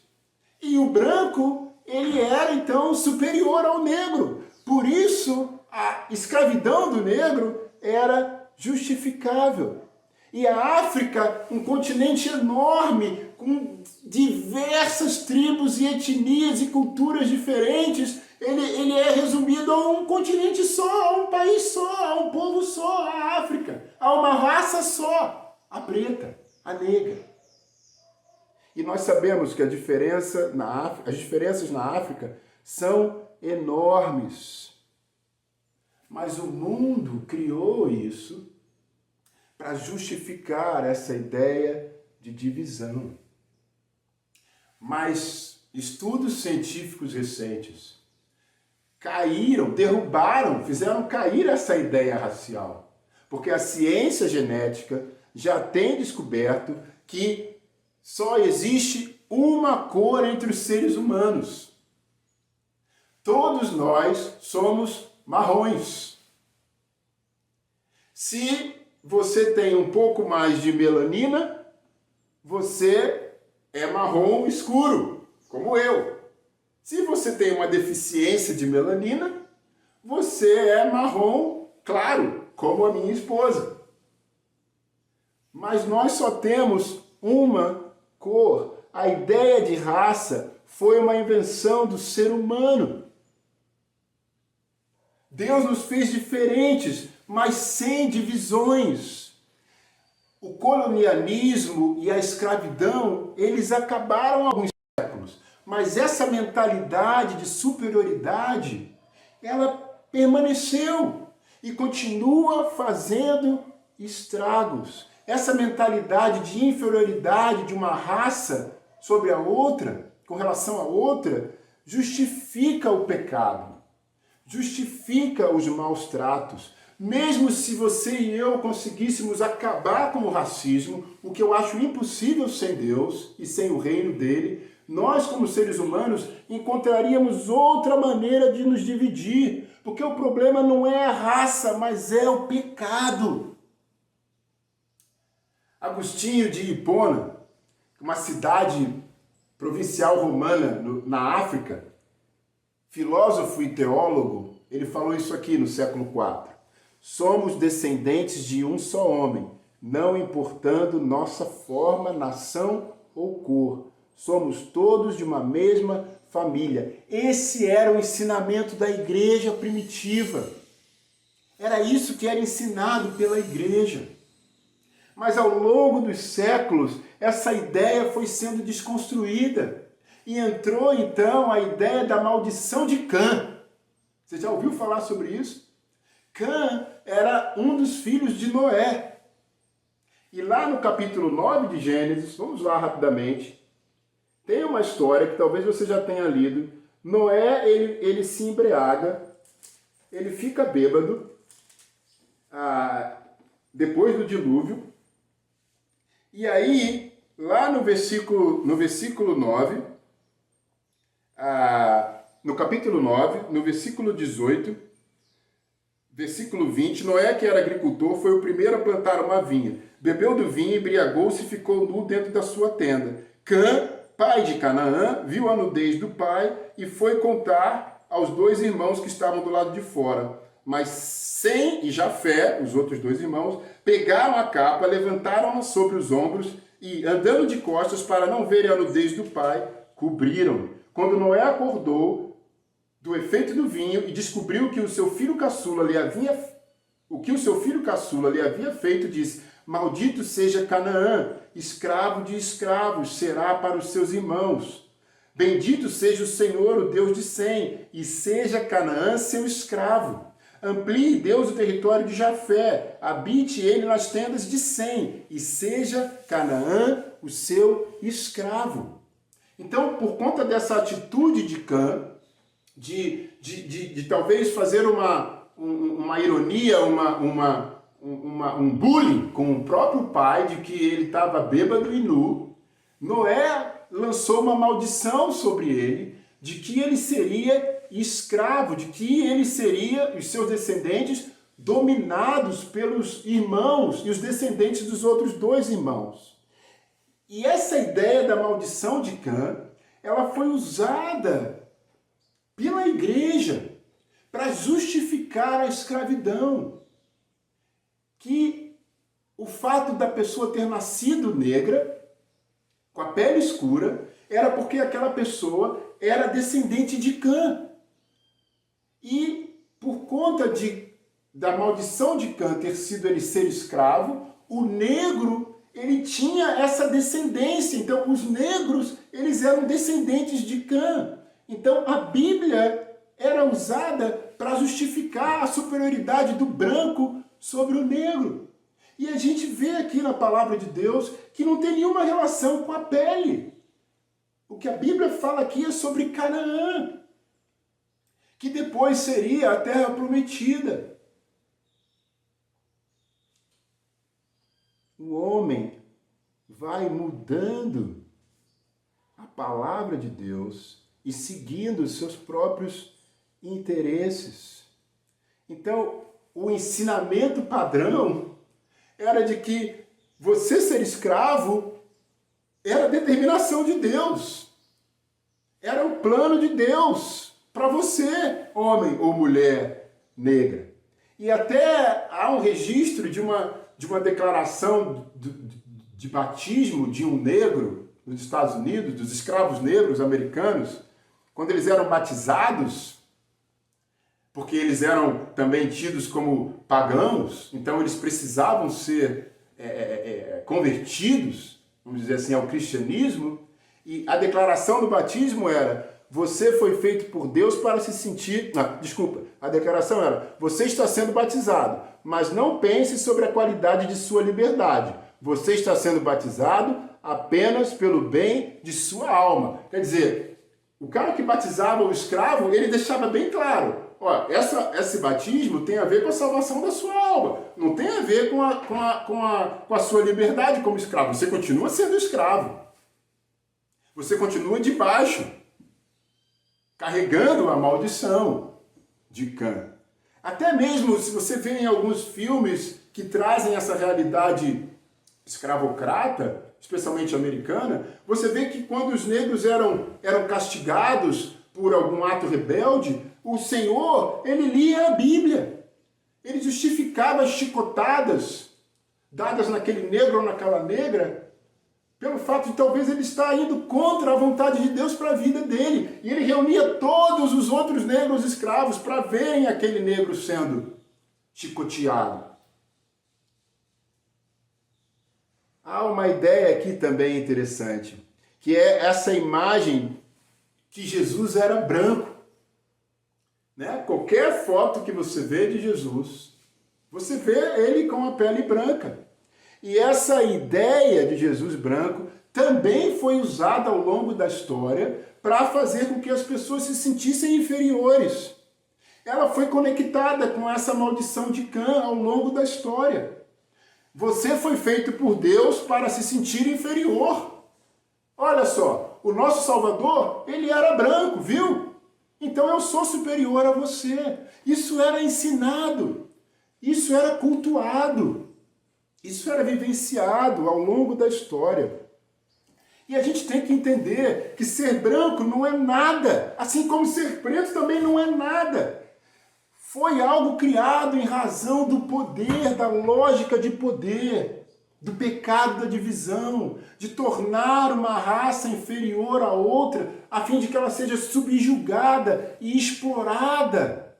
E o branco, ele era, então, superior ao negro. Por isso, a escravidão do negro era justificável. E a África, um continente enorme, com diversas tribos e etnias e culturas diferentes, ele é resumido a um continente só, a um país só, a um povo só, a África, a uma raça só, a preta, a negra. E nós sabemos que as diferenças na África são enormes. Mas o mundo criou isso para justificar essa ideia de divisão. Mas estudos científicos recentes derrubaram, fizeram cair essa ideia racial. Porque a ciência genética já tem descoberto que só existe uma cor entre os seres humanos. Todos nós somos marrons. Se você tem um pouco mais de melanina, você é marrom escuro, como eu. Se você tem uma deficiência de melanina, você é marrom claro, como a minha esposa. Mas nós só temos uma cor. A ideia de raça foi uma invenção do ser humano. Deus nos fez diferentes, mas sem divisões. O colonialismo e a escravidão, eles acabaram há alguns séculos. Mas essa mentalidade de superioridade, ela permaneceu e continua fazendo estragos. Essa mentalidade de inferioridade de uma raça sobre a outra, com relação a outra, justifica o pecado, justifica os maus tratos. Mesmo se você e eu conseguíssemos acabar com o racismo, o que eu acho impossível sem Deus e sem o reino dele, nós, como seres humanos, encontraríamos outra maneira de nos dividir, porque o problema não é a raça, mas é o pecado. Agostinho de Hipona, uma cidade provincial romana na África, filósofo e teólogo, ele falou isso aqui no século IV. Somos descendentes de um só homem, não importando nossa forma, nação ou cor. Somos todos de uma mesma família. Esse era o ensinamento da igreja primitiva. Era isso que era ensinado pela igreja. Mas ao longo dos séculos, essa ideia foi sendo desconstruída. E entrou então a ideia da maldição de Cã. Você já ouviu falar sobre isso? Cã era um dos filhos de Noé. E lá no capítulo 9 de Gênesis, vamos lá rapidamente, tem uma história que talvez você já tenha lido. Noé, ele se embriaga, ele fica bêbado, depois do dilúvio. E aí, lá no versículo 9, no capítulo 9, no versículo 18, versículo 20, Noé, que era agricultor, foi o primeiro a plantar uma vinha. Bebeu do vinho, embriagou-se e ficou nu dentro da sua tenda. Cã, pai de Canaã, viu a nudez do pai e foi contar aos 2 irmãos que estavam do lado de fora. Mas Sem e Jafé, os outros 2 irmãos, pegaram a capa, levantaram-na sobre os ombros e, andando de costas para não verem a nudez do pai, cobriram. Quando Noé acordou do efeito do vinho e descobriu que o seu filho caçula lhe havia feito, disse: Maldito seja Canaã, escravo de escravos será para os seus irmãos. Bendito seja o Senhor, o Deus de Sem, e seja Canaã seu escravo. Amplie Deus o território de Jafé, habite ele nas tendas de Sem, e seja Canaã o seu escravo. Então, por conta dessa atitude de Cã, de talvez fazer uma ironia, um bullying com o próprio pai, de que ele estava bêbado e nu, Noé lançou uma maldição sobre ele, de que ele seria escravo, de que ele seria, os seus descendentes, dominados pelos irmãos e os descendentes dos outros 2 irmãos. E essa ideia da maldição de Cã, ela foi usada pela igreja para justificar a escravidão. Que o fato da pessoa ter nascido negra, com a pele escura, era porque aquela pessoa era descendente de Cã. E por conta da maldição de Cã ter sido ele ser escravo, o negro, ele tinha essa descendência. Então, os negros, eles eram descendentes de Cã. Então, a Bíblia era usada para justificar a superioridade do branco sobre o negro. E a gente vê aqui na palavra de Deus que não tem nenhuma relação com a pele. O que a Bíblia fala aqui é sobre Canaã, que depois seria a terra prometida. O homem vai mudando a palavra de Deus e seguindo os seus próprios interesses. Então, o ensinamento padrão era de que você ser escravo era a determinação de Deus. Era o plano de Deus para você, homem ou mulher negra. E até há um registro de uma declaração de batismo de um negro nos Estados Unidos, dos escravos negros americanos, quando eles eram batizados, porque eles eram também tidos como pagãos, então eles precisavam ser convertidos, vamos dizer assim, ao cristianismo, e a declaração do batismo era: você foi feito por Deus para se sentir... a declaração era: você está sendo batizado, mas não pense sobre a qualidade de sua liberdade. Você está sendo batizado apenas pelo bem de sua alma. Quer dizer, o cara que batizava o escravo, ele deixava bem claro: ó, esse batismo tem a ver com a salvação da sua alma, não tem a ver com a sua liberdade como escravo. Você continua sendo escravo. Você continua debaixo, carregando a maldição de Cã. Até mesmo se você vê em alguns filmes que trazem essa realidade escravocrata, especialmente americana, você vê que quando os negros eram castigados por algum ato rebelde, o Senhor, ele lia a Bíblia. Ele justificava as chicotadas dadas naquele negro ou naquela negra pelo fato de talvez ele estar indo contra a vontade de Deus para a vida dele. E ele reunia todos os outros negros escravos para verem aquele negro sendo chicoteado. Há uma ideia aqui também interessante, que é essa imagem que Jesus era branco. Né? Qualquer foto que você vê de Jesus, você vê ele com a pele branca. E essa ideia de Jesus branco também foi usada ao longo da história para fazer com que as pessoas se sentissem inferiores. Ela foi conectada com essa maldição de Cã ao longo da história. Você foi feito por Deus para se sentir inferior. Olha só, o nosso Salvador, ele era branco, viu? Então eu sou superior a você. Isso era ensinado, isso era cultuado, isso era vivenciado ao longo da história. E a gente tem que entender que ser branco não é nada, assim como ser preto também não é nada. Foi algo criado em razão do poder, da lógica de poder, do pecado da divisão, de tornar uma raça inferior à outra, a fim de que ela seja subjugada e explorada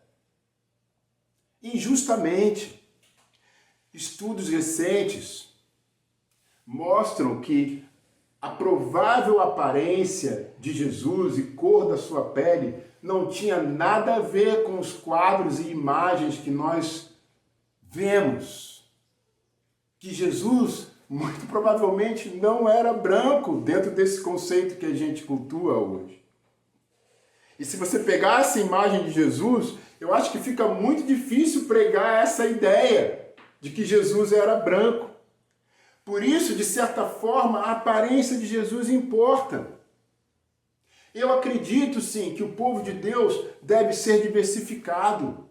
injustamente. Estudos recentes mostram que a provável aparência de Jesus e cor da sua pele não tinha nada a ver com os quadros e imagens que nós vemos. Que Jesus, muito provavelmente, não era branco dentro desse conceito que a gente cultua hoje. E se você pegar essa imagem de Jesus, eu acho que fica muito difícil pregar essa ideia de que Jesus era branco. Por isso, de certa forma, a aparência de Jesus importa. Eu acredito, sim, que o povo de Deus deve ser diversificado,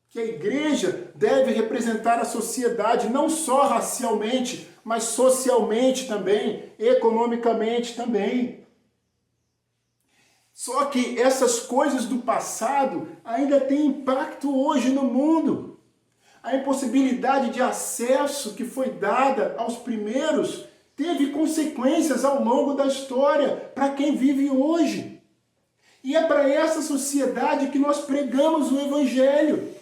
que a igreja deve representar a sociedade não só racialmente, mas socialmente também, economicamente também. Só que essas coisas do passado ainda têm impacto hoje no mundo. A impossibilidade de acesso que foi dada aos primeiros teve consequências ao longo da história para quem vive hoje. E é para essa sociedade que nós pregamos o Evangelho.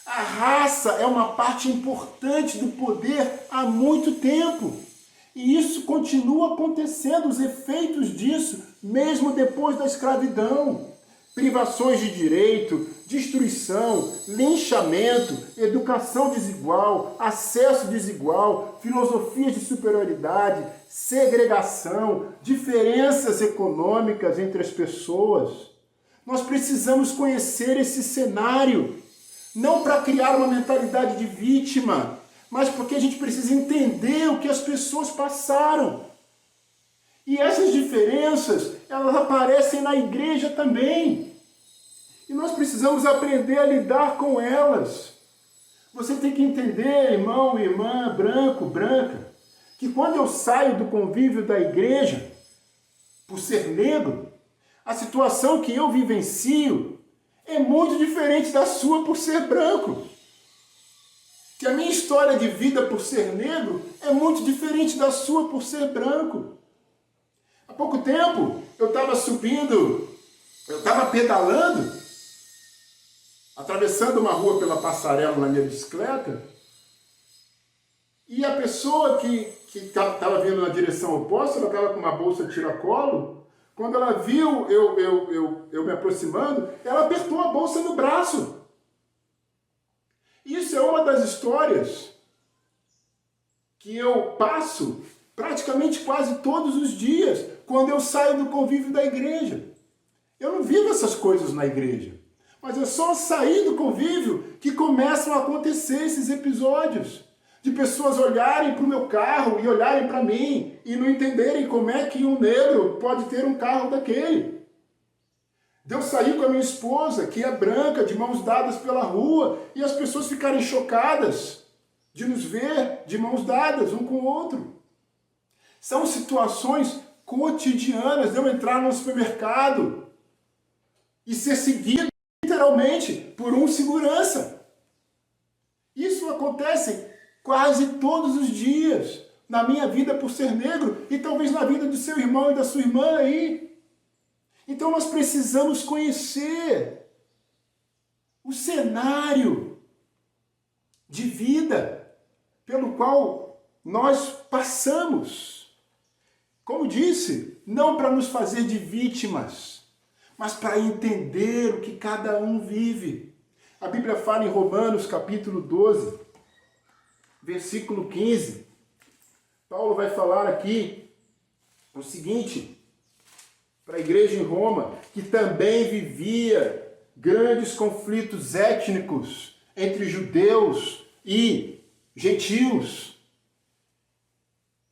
A raça é uma parte importante do poder há muito tempo. E isso continua acontecendo, os efeitos disso, mesmo depois da escravidão. Privações de direito, destruição, linchamento, educação desigual, acesso desigual, filosofias de superioridade, segregação, diferenças econômicas entre as pessoas. Nós precisamos conhecer esse cenário, não para criar uma mentalidade de vítima, mas porque a gente precisa entender o que as pessoas passaram. E essas diferenças, elas aparecem na igreja também. E nós precisamos aprender a lidar com elas. Você tem que entender, irmão, irmã, branco, branca, que quando eu saio do convívio da igreja, por ser negro, a situação que eu vivencio é muito diferente da sua por ser branco. Que a minha história de vida por ser negro é muito diferente da sua por ser branco. Há pouco tempo, eu estava pedalando, atravessando uma rua pela passarela na minha bicicleta, e a pessoa que estava vindo na direção oposta, ela estava com uma bolsa tiracolo, quando ela viu eu me aproximando, ela apertou a bolsa no braço. Isso é uma das histórias que eu passo praticamente quase todos os dias, quando eu saio do convívio da igreja. Eu não vivo essas coisas na igreja, mas é só sair do convívio que começam a acontecer esses episódios, de pessoas olharem para o meu carro e olharem para mim e não entenderem como é que um negro pode ter um carro daquele. De eu sair com a minha esposa, que é branca, de mãos dadas pela rua, e as pessoas ficarem chocadas de nos ver de mãos dadas um com o outro. São situações cotidianas de eu entrar no supermercado e ser seguido literalmente por um segurança. acontecem quase todos os dias. Na minha vida por ser negro e talvez na vida do seu irmão e da sua irmã aí. Então nós precisamos conhecer o cenário de vida pelo qual nós passamos. Como disse, não para nos fazer de vítimas, mas para entender o que cada um vive. A Bíblia fala em Romanos capítulo 12, versículo 15. Paulo vai falar aqui o seguinte, para a igreja em Roma, que também vivia grandes conflitos étnicos entre judeus e gentios.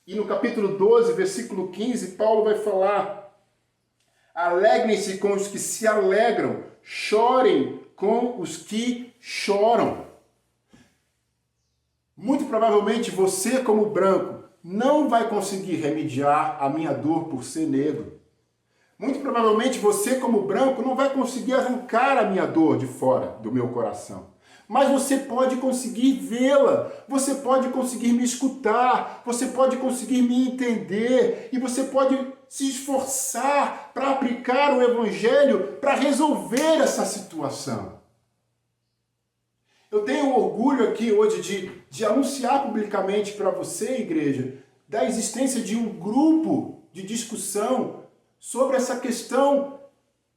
E no capítulo 12, versículo 15, Paulo vai falar: alegrem-se com os que se alegram, chorem com os que choram. Muito provavelmente você, como branco, não vai conseguir remediar a minha dor por ser negro. Muito provavelmente você, como branco, não vai conseguir arrancar a minha dor de fora do meu coração. Mas você pode conseguir vê-la, você pode conseguir me escutar, você pode conseguir me entender e você pode se esforçar para aplicar o Evangelho para resolver essa situação. Eu tenho orgulho aqui hoje de anunciar publicamente para você, igreja, da existência de um grupo de discussão sobre essa questão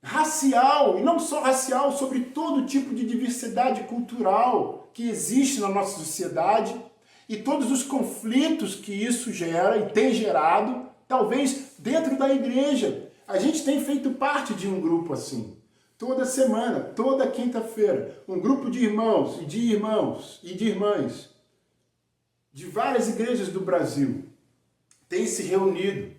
racial, e não só racial, sobre todo tipo de diversidade cultural que existe na nossa sociedade e todos os conflitos que isso gera e tem gerado, talvez dentro da igreja. A gente tem feito parte de um grupo assim. Toda semana, toda quinta-feira, um grupo de irmãos e de irmãs de várias igrejas do Brasil tem se reunido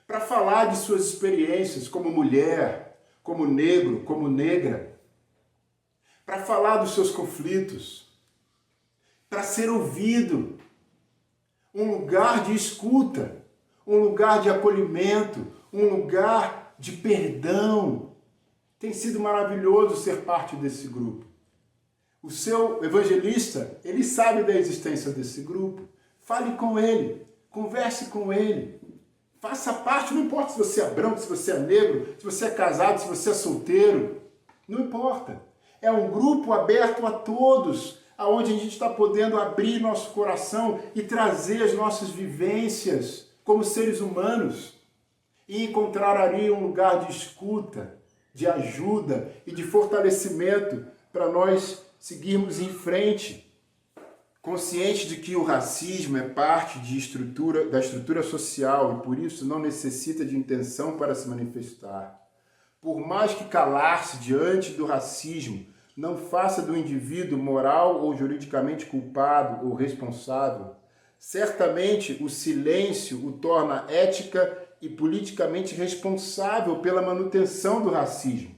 para falar de suas experiências como mulher, como negro, como negra, para falar dos seus conflitos, para ser ouvido, um lugar de escuta, um lugar de acolhimento, um lugar de perdão. Tem sido maravilhoso ser parte desse grupo. O seu evangelista, ele sabe da existência desse grupo. Fale com ele, converse com ele. Faça parte, não importa se você é branco, se você é negro, se você é casado, se você é solteiro. Não importa. É um grupo aberto a todos, aonde a gente está podendo abrir nosso coração e trazer as nossas vivências como seres humanos e encontrar ali um lugar de escuta, de ajuda e de fortalecimento para nós seguirmos em frente, consciente de que o racismo é parte da estrutura social e por isso não necessita de intenção para se manifestar. Por mais que calar-se diante do racismo não faça do indivíduo moral ou juridicamente culpado ou responsável, certamente o silêncio o torna ética e politicamente responsável pela manutenção do racismo.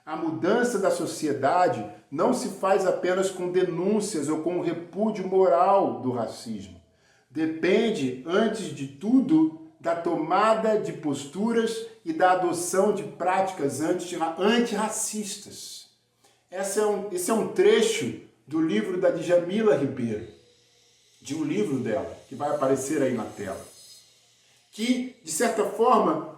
A mudança da sociedade não se faz apenas com denúncias ou com o repúdio moral do racismo. Depende, antes de tudo, da tomada de posturas e da adoção de práticas antirracistas. Esse é um trecho do livro da Djamila Ribeiro, de um livro dela, que vai aparecer aí na tela, que, de certa forma,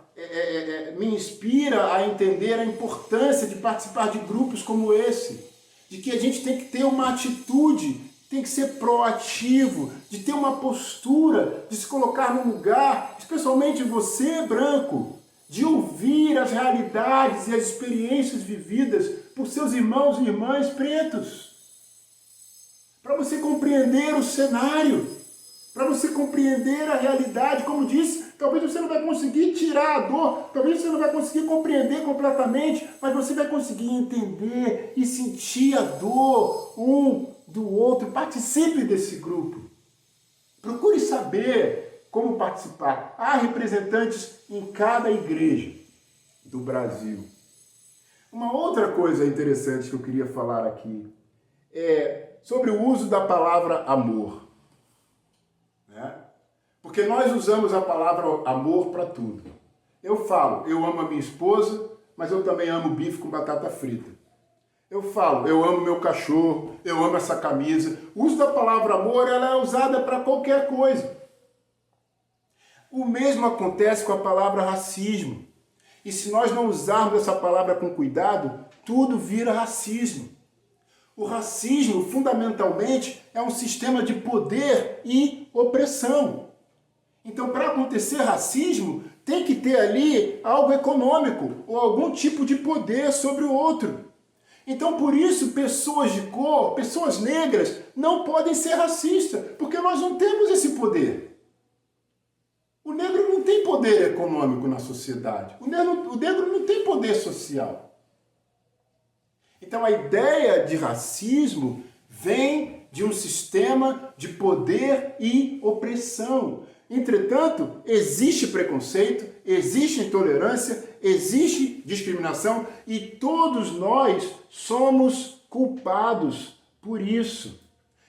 me inspira a entender a importância de participar de grupos como esse, de que a gente tem que ter uma atitude, tem que ser proativo, de ter uma postura, de se colocar num lugar, especialmente você, branco, de ouvir as realidades e as experiências vividas por seus irmãos e irmãs pretos, para você compreender o cenário, para você compreender a realidade. Como disse, talvez você não vai conseguir tirar a dor, talvez você não vai conseguir compreender completamente, mas você vai conseguir entender e sentir a dor um do outro. Participe desse grupo. Procure saber como participar. Há representantes em cada igreja do Brasil. Uma outra coisa interessante que eu queria falar aqui é sobre o uso da palavra amor. Porque nós usamos a palavra amor para tudo. Eu falo, eu amo a minha esposa, mas eu também amo bife com batata frita. Eu falo, eu amo meu cachorro, eu amo essa camisa. O uso da palavra amor, ela é usada para qualquer coisa. O mesmo acontece com a palavra racismo. E se nós não usarmos essa palavra com cuidado, tudo vira racismo. O racismo, fundamentalmente, é um sistema de poder e opressão. Então, para acontecer racismo, tem que ter ali algo econômico ou algum tipo de poder sobre o outro. Então, por isso, pessoas de cor, pessoas negras, não podem ser racistas, porque nós não temos esse poder. O negro não tem poder econômico na sociedade. O negro não tem poder social. Então, a ideia de racismo vem de um sistema de poder e opressão. Entretanto, existe preconceito, existe intolerância, existe discriminação e todos nós somos culpados por isso.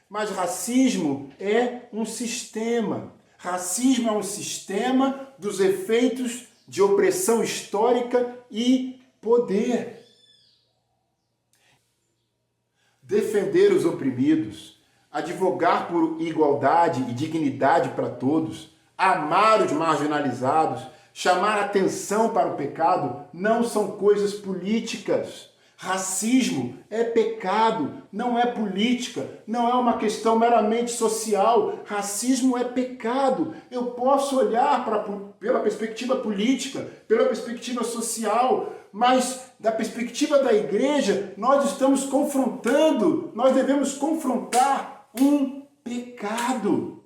Mas racismo é um sistema. Racismo é um sistema dos efeitos de opressão histórica e poder. Defender os oprimidos, advogar por igualdade e dignidade para todos, amar os marginalizados, chamar atenção para o pecado, não são coisas políticas. Racismo é pecado, não é política, não é uma questão meramente social. Racismo é pecado. Eu posso olhar pela perspectiva política, pela perspectiva social, mas da perspectiva da igreja, nós estamos confrontando, nós devemos confrontar um pecado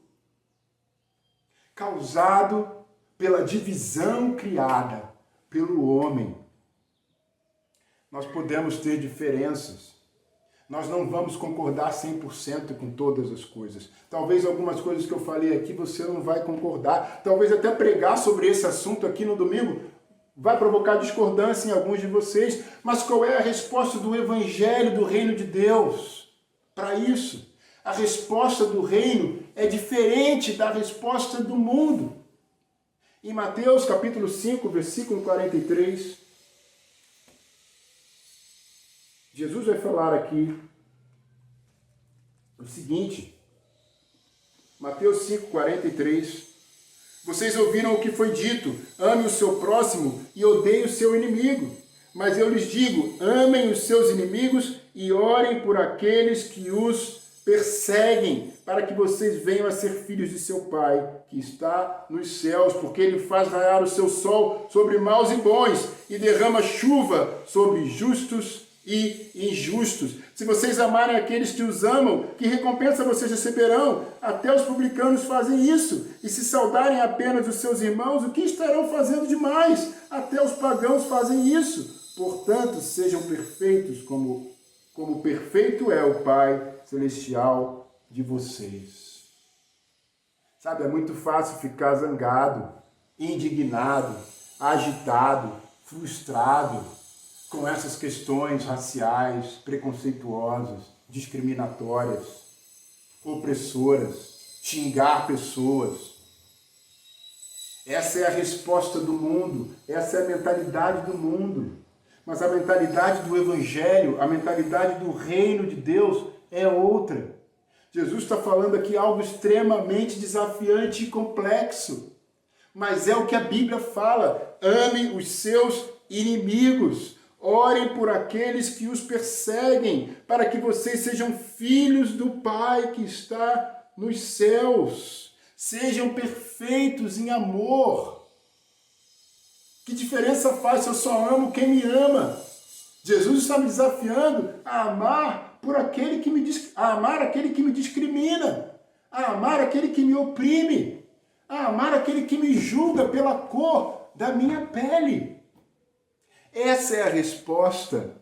causado pela divisão criada pelo homem. Nós podemos ter diferenças. Nós não vamos concordar 100% com todas as coisas. Talvez algumas coisas que eu falei aqui você não vai concordar. Talvez até pregar sobre esse assunto aqui no domingo vai provocar discordância em alguns de vocês. Mas qual é a resposta do Evangelho do Reino de Deus para isso? A resposta do reino é diferente da resposta do mundo. Em Mateus capítulo 5, versículo 43, Jesus vai falar aqui o seguinte, Mateus 5, 43, vocês ouviram o que foi dito, ame o seu próximo e odeie o seu inimigo. Mas eu lhes digo, amem os seus inimigos e orem por aqueles que os perseguem, para que vocês venham a ser filhos de seu Pai, que está nos céus, porque Ele faz raiar o seu sol sobre maus e bons, e derrama chuva sobre justos e injustos. Se vocês amarem aqueles que os amam, que recompensa vocês receberão? Até os publicanos fazem isso. E se saudarem apenas os seus irmãos, o que estarão fazendo demais? Até os pagãos fazem isso. Portanto, sejam perfeitos como perfeito é o Pai Celestial de vocês. Sabe, é muito fácil ficar zangado, indignado, agitado, frustrado com essas questões raciais, preconceituosas, discriminatórias, opressoras, xingar pessoas. Essa é a resposta do mundo, essa é a mentalidade do mundo. Mas a mentalidade do Evangelho, a mentalidade do reino de Deus é outra. Jesus está falando aqui algo extremamente desafiante e complexo. Mas é o que a Bíblia fala. Ame os seus inimigos. Orem por aqueles que os perseguem, para que vocês sejam filhos do Pai que está nos céus. Sejam perfeitos em amor. Que diferença faz se eu só amo quem me ama? Jesus está me desafiando a amar por aquele que a amar aquele que me discrimina, a amar aquele que me oprime, a amar aquele que me julga pela cor da minha pele. Essa é a resposta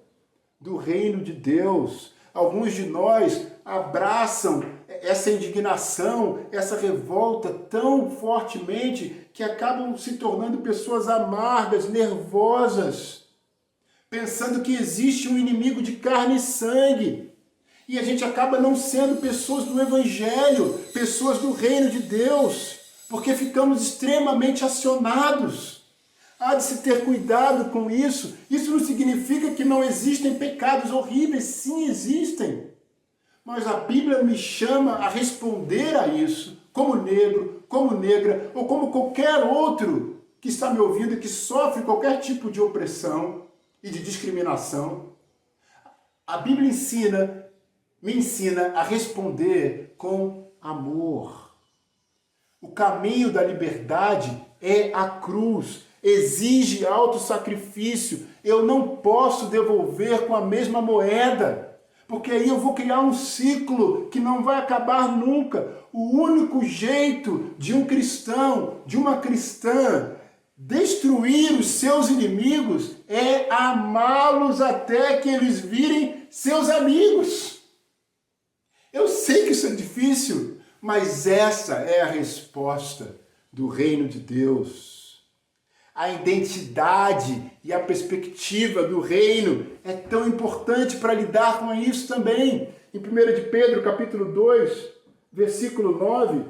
do reino de Deus. Alguns de nós abraçam essa indignação, essa revolta tão fortemente que acabam se tornando pessoas amargas, nervosas, pensando que existe um inimigo de carne e sangue. E a gente acaba não sendo pessoas do Evangelho, pessoas do reino de Deus, porque ficamos extremamente acionados. Há de se ter cuidado com isso. Isso não significa que não existem pecados horríveis. Sim, existem. Mas a Bíblia me chama a responder a isso, como negro, como negra, ou como qualquer outro que está me ouvindo e que sofre qualquer tipo de opressão e de discriminação. A Bíblia me ensina a responder com amor. O caminho da liberdade é a cruz, exige autossacrifício. Eu não posso devolver com a mesma moeda, porque aí eu vou criar um ciclo que não vai acabar nunca. O único jeito de um cristão, de uma cristã, destruir os seus inimigos é amá-los até que eles virem seus amigos. Eu sei que isso é difícil, mas essa é a resposta do reino de Deus. A identidade e a perspectiva do reino é tão importante para lidar com isso também. Em 1 de Pedro, capítulo 2, versículo 9,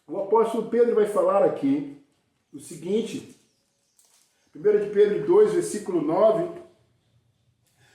o apóstolo Pedro vai falar aqui o seguinte, 1 de Pedro 2, versículo 9,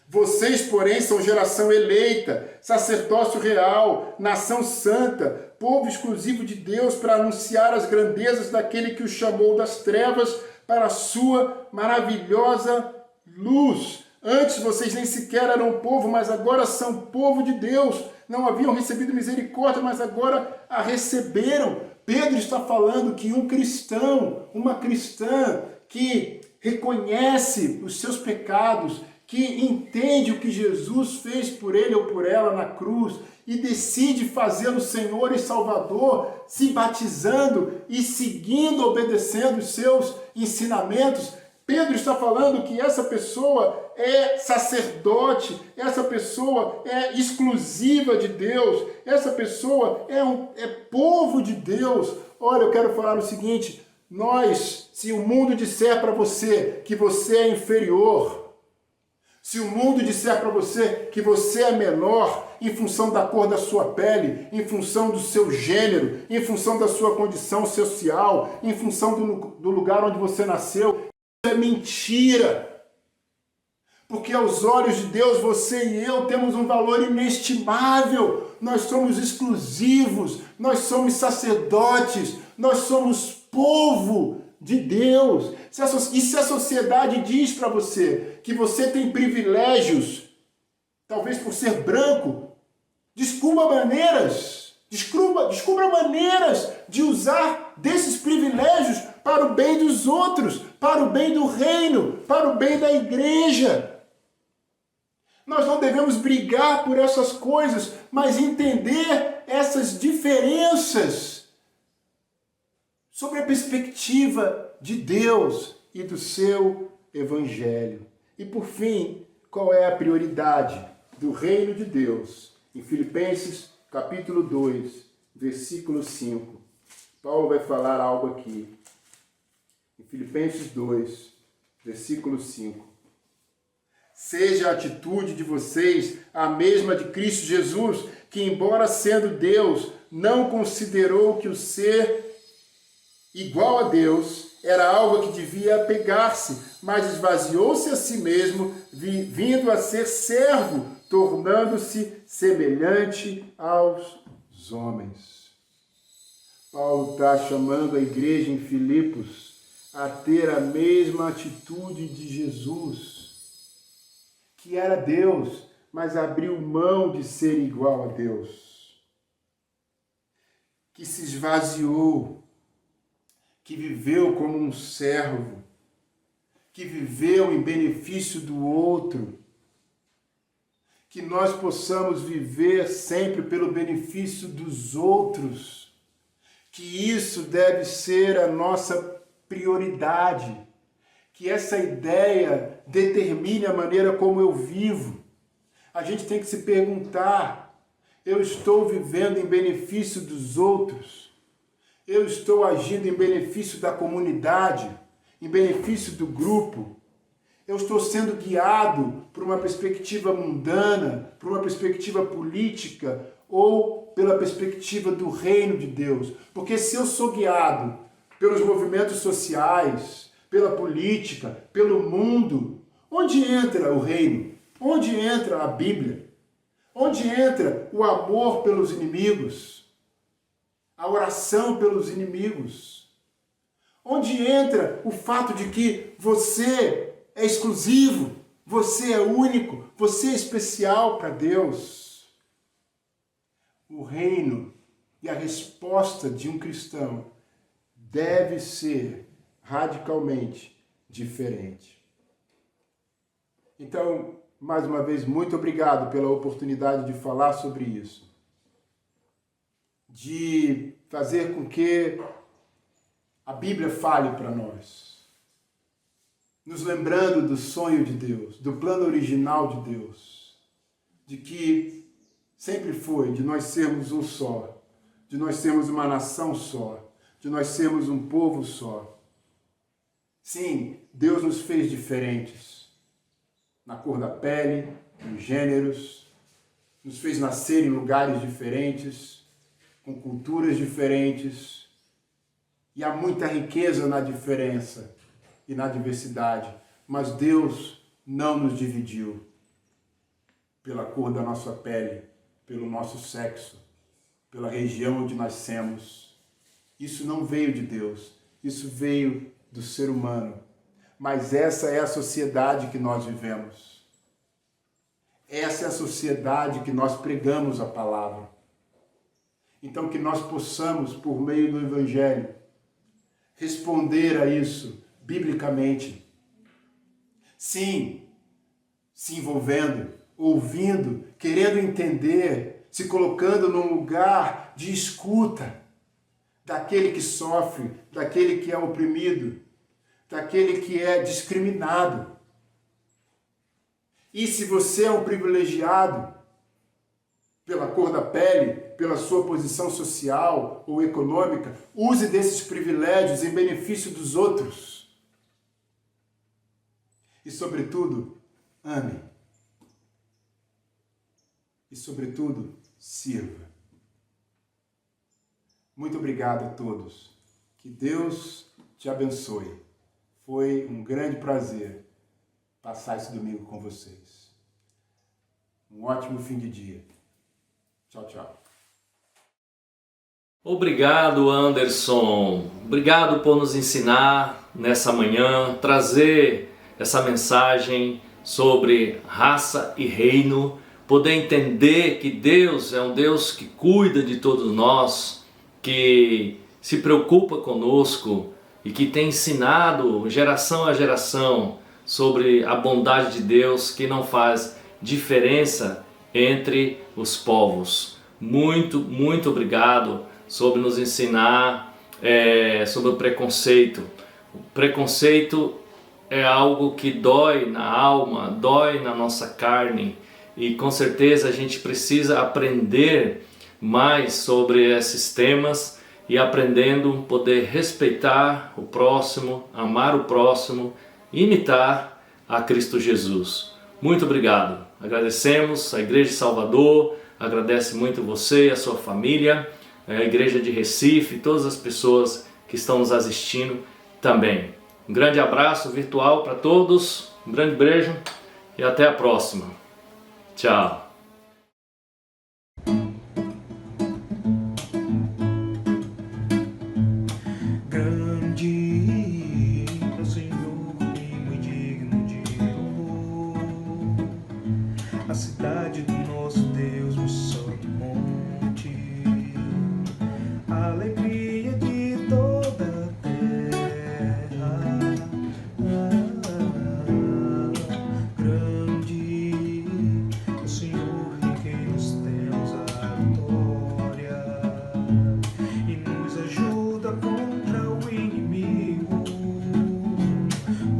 vocês, porém, são geração eleita, sacerdócio real, nação santa, povo exclusivo de Deus para anunciar as grandezas daquele que os chamou das trevas para a sua maravilhosa luz. Antes vocês nem sequer eram povo, mas agora são povo de Deus. Não haviam recebido misericórdia, mas agora a receberam. Pedro está falando que um cristão, uma cristã que reconhece os seus pecados, que entende o que Jesus fez por ele ou por ela na cruz e decide fazê-lo Senhor e Salvador, se batizando e seguindo, obedecendo os seus ensinamentos. Pedro está falando que essa pessoa é sacerdote, essa pessoa é exclusiva de Deus, essa pessoa é povo de Deus. Olha, eu quero falar o seguinte, se o mundo disser para você que você é inferior, se o mundo disser para você que você é menor em função da cor da sua pele, em função do seu gênero, em função da sua condição social, em função do lugar onde você nasceu, isso é mentira. Porque aos olhos de Deus, você e eu temos um valor inestimável. Nós somos exclusivos, nós somos sacerdotes, nós somos povo de Deus. E se a sociedade diz para você que você tem privilégios, talvez por ser branco, descubra maneiras de usar desses privilégios para o bem dos outros, para o bem do reino, para o bem da igreja. Nós não devemos brigar por essas coisas, mas entender essas diferenças sobre a perspectiva de Deus e do seu evangelho. E por fim, qual é a prioridade do reino de Deus? Em Filipenses, capítulo 2, versículo 5, Paulo vai falar algo aqui. Em Filipenses 2, versículo 5. Seja a atitude de vocês a mesma de Cristo Jesus, que embora sendo Deus, não considerou que o ser igual a Deus era algo que devia apegar-se, mas esvaziou-se a si mesmo, vindo a ser servo, tornando-se semelhante aos homens. Paulo está chamando a igreja em Filipos a ter a mesma atitude de Jesus, que era Deus, mas abriu mão de ser igual a Deus, que se esvaziou, que viveu como um servo, que viveu em benefício do outro, que nós possamos viver sempre pelo benefício dos outros, que isso deve ser a nossa prioridade, que essa ideia determine a maneira como eu vivo. A gente tem que se perguntar, eu estou vivendo em benefício dos outros? Eu estou agindo em benefício da comunidade, em benefício do grupo? Eu estou sendo guiado por uma perspectiva mundana, por uma perspectiva política ou pela perspectiva do reino de Deus? Porque se eu sou guiado pelos movimentos sociais, pela política, pelo mundo. Onde entra o reino? Onde entra a Bíblia? Onde entra o amor pelos inimigos? A oração pelos inimigos? Onde entra o fato de que você é exclusivo, você é único, você é especial para Deus? O reino e a resposta de um cristão deve ser radicalmente diferente. Então, mais uma vez, muito obrigado pela oportunidade de falar sobre isso. De fazer com que a Bíblia fale para nós. Nos lembrando do sonho de Deus, do plano original de Deus. De que sempre foi de nós sermos um só, de nós sermos uma nação só, de nós sermos um povo só. Sim, Deus nos fez diferentes, na cor da pele, nos gêneros, nos fez nascer em lugares diferentes, com culturas diferentes, e há muita riqueza na diferença e na diversidade, mas Deus não nos dividiu pela cor da nossa pele, pelo nosso sexo, pela região onde nascemos. Isso não veio de Deus, isso veio do ser humano. Mas essa é a sociedade que nós vivemos. Essa é a sociedade que nós pregamos a palavra. Então que nós possamos, por meio do Evangelho, responder a isso biblicamente. Sim, se envolvendo, ouvindo, querendo entender, se colocando num lugar de escuta daquele que sofre, daquele que é oprimido, daquele que é discriminado. E se você é um privilegiado pela cor da pele, pela sua posição social ou econômica, use desses privilégios em benefício dos outros. E, sobretudo, ame. E, sobretudo, sirva. Muito obrigado a todos. Que Deus te abençoe. Foi um grande prazer passar esse domingo com vocês. Um ótimo fim de dia. Tchau, tchau. Obrigado, Anderson. Obrigado por nos ensinar nessa manhã, trazer essa mensagem sobre raça e reino, poder entender que Deus é um Deus que cuida de todos nós, que se preocupa conosco e que tem ensinado geração a geração sobre a bondade de Deus, que não faz diferença entre os povos. Muito, muito obrigado sobre nos ensinar sobre o preconceito. O preconceito é algo que dói na alma, dói na nossa carne, e com certeza a gente precisa aprender mais sobre esses temas e aprendendo poder respeitar o próximo, amar o próximo, imitar a Cristo Jesus. Muito obrigado. Agradecemos a Igreja de Salvador, agradece muito você e a sua família, a Igreja de Recife, todas as pessoas que estão nos assistindo também. Um grande abraço virtual para todos, um grande beijo e até a próxima. Tchau. Grande é o Senhor e muito digno de louvor. A cidade do nosso Deus, no santo monte, a alegria de toda a terra. Grande é o Senhor em quem nos temos a vitória e nos ajuda contra o inimigo.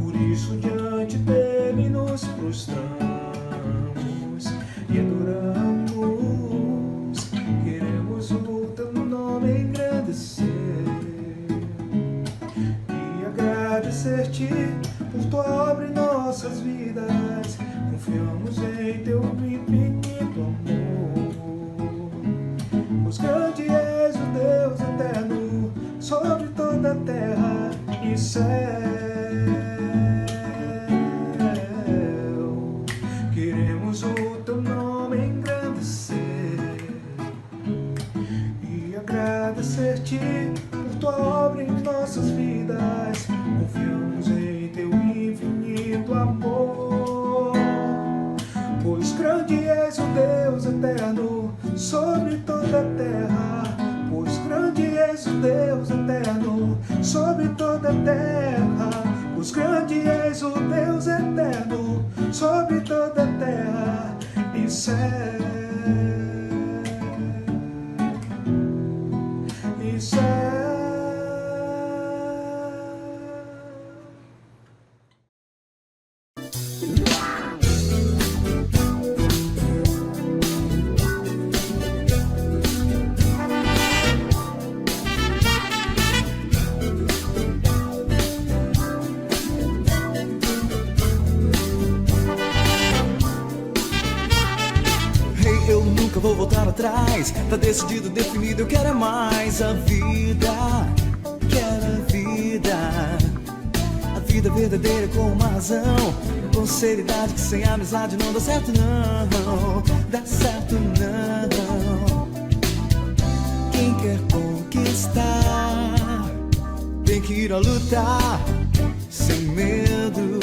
Por isso diante dele nos prostramos e adoramos. Queremos o teu nome engrandecer e agradecer-te por tua obra em nossas vidas. Confiamos em teu infinito amor, pois grande és o Deus eterno sobre toda a terra e céu. sobre toda a terra, pois grande és o Deus eterno. Sobre toda a terra, pois grande és o Deus eterno. Sobre toda a terra e céu. E céu. Vou voltar atrás, tá decidido, definido, eu quero é mais a vida, quero a vida. A vida verdadeira com uma razão, com seriedade que sem amizade não dá certo não, dá certo não. Quem quer conquistar, tem que ir a lutar, sem medo.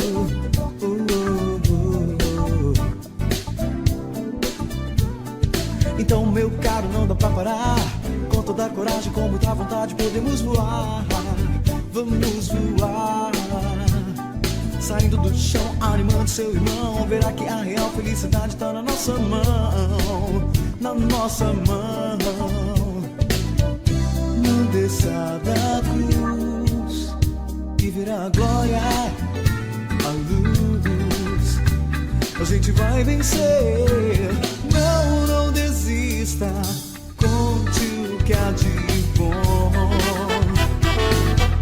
Então, meu caro, não dá pra parar. Com toda a coragem, com muita vontade, podemos voar. Vamos voar. Saindo do chão, animando seu irmão. Verá que a real felicidade tá na nossa mão. Na nossa mão. Não desça da cruz e verá a glória, a luz. A gente vai vencer. Não, não desista, conte o que há de bom.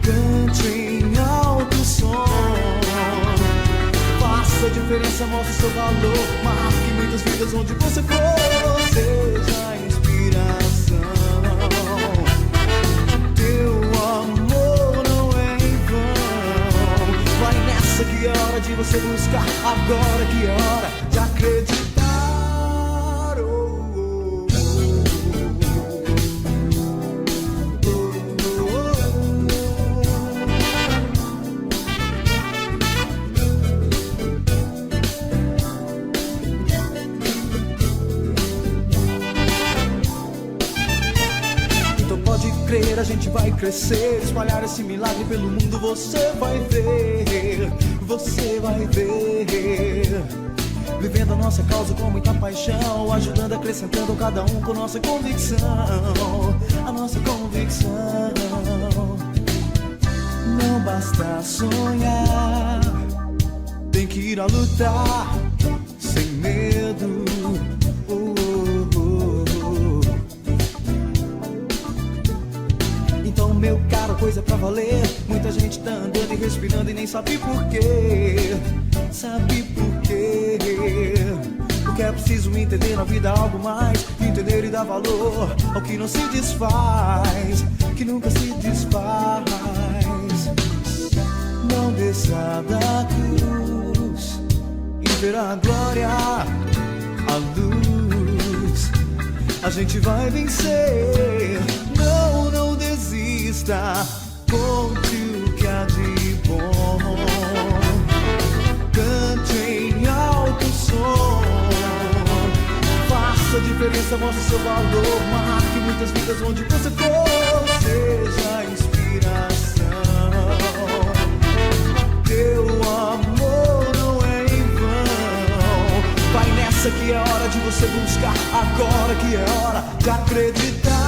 Cante em alto som, faça a diferença, mostre seu valor. Marque muitas vidas onde você for, seja a inspiração. Teu amor não é em vão. Vai nessa que é hora de você buscar, agora que é hora de acreditar. A gente vai crescer, espalhar esse milagre pelo mundo. Você vai ver, você vai ver. Vivendo a nossa causa com muita paixão, ajudando, acrescentando cada um com nossa convicção. A nossa convicção. Não basta sonhar, tem que ir a lutar, sem medo. Então, meu caro, coisa pra valer. Muita gente tá andando e respirando e nem sabe por quê. Sabe por quê? Porque é preciso entender na vida algo mais. Entender e dar valor ao que não se desfaz, que nunca se desfaz. Não desça da cruz e verá a glória, a luz. A gente vai vencer. Não, não desista, conte o que há de bom. Cante em alto som, faça a diferença, mostre seu valor. Marque muitas vidas onde você for, seja a inspiração. Teu amor não é em vão. Vai nessa que é hora de você buscar, agora que é hora de acreditar.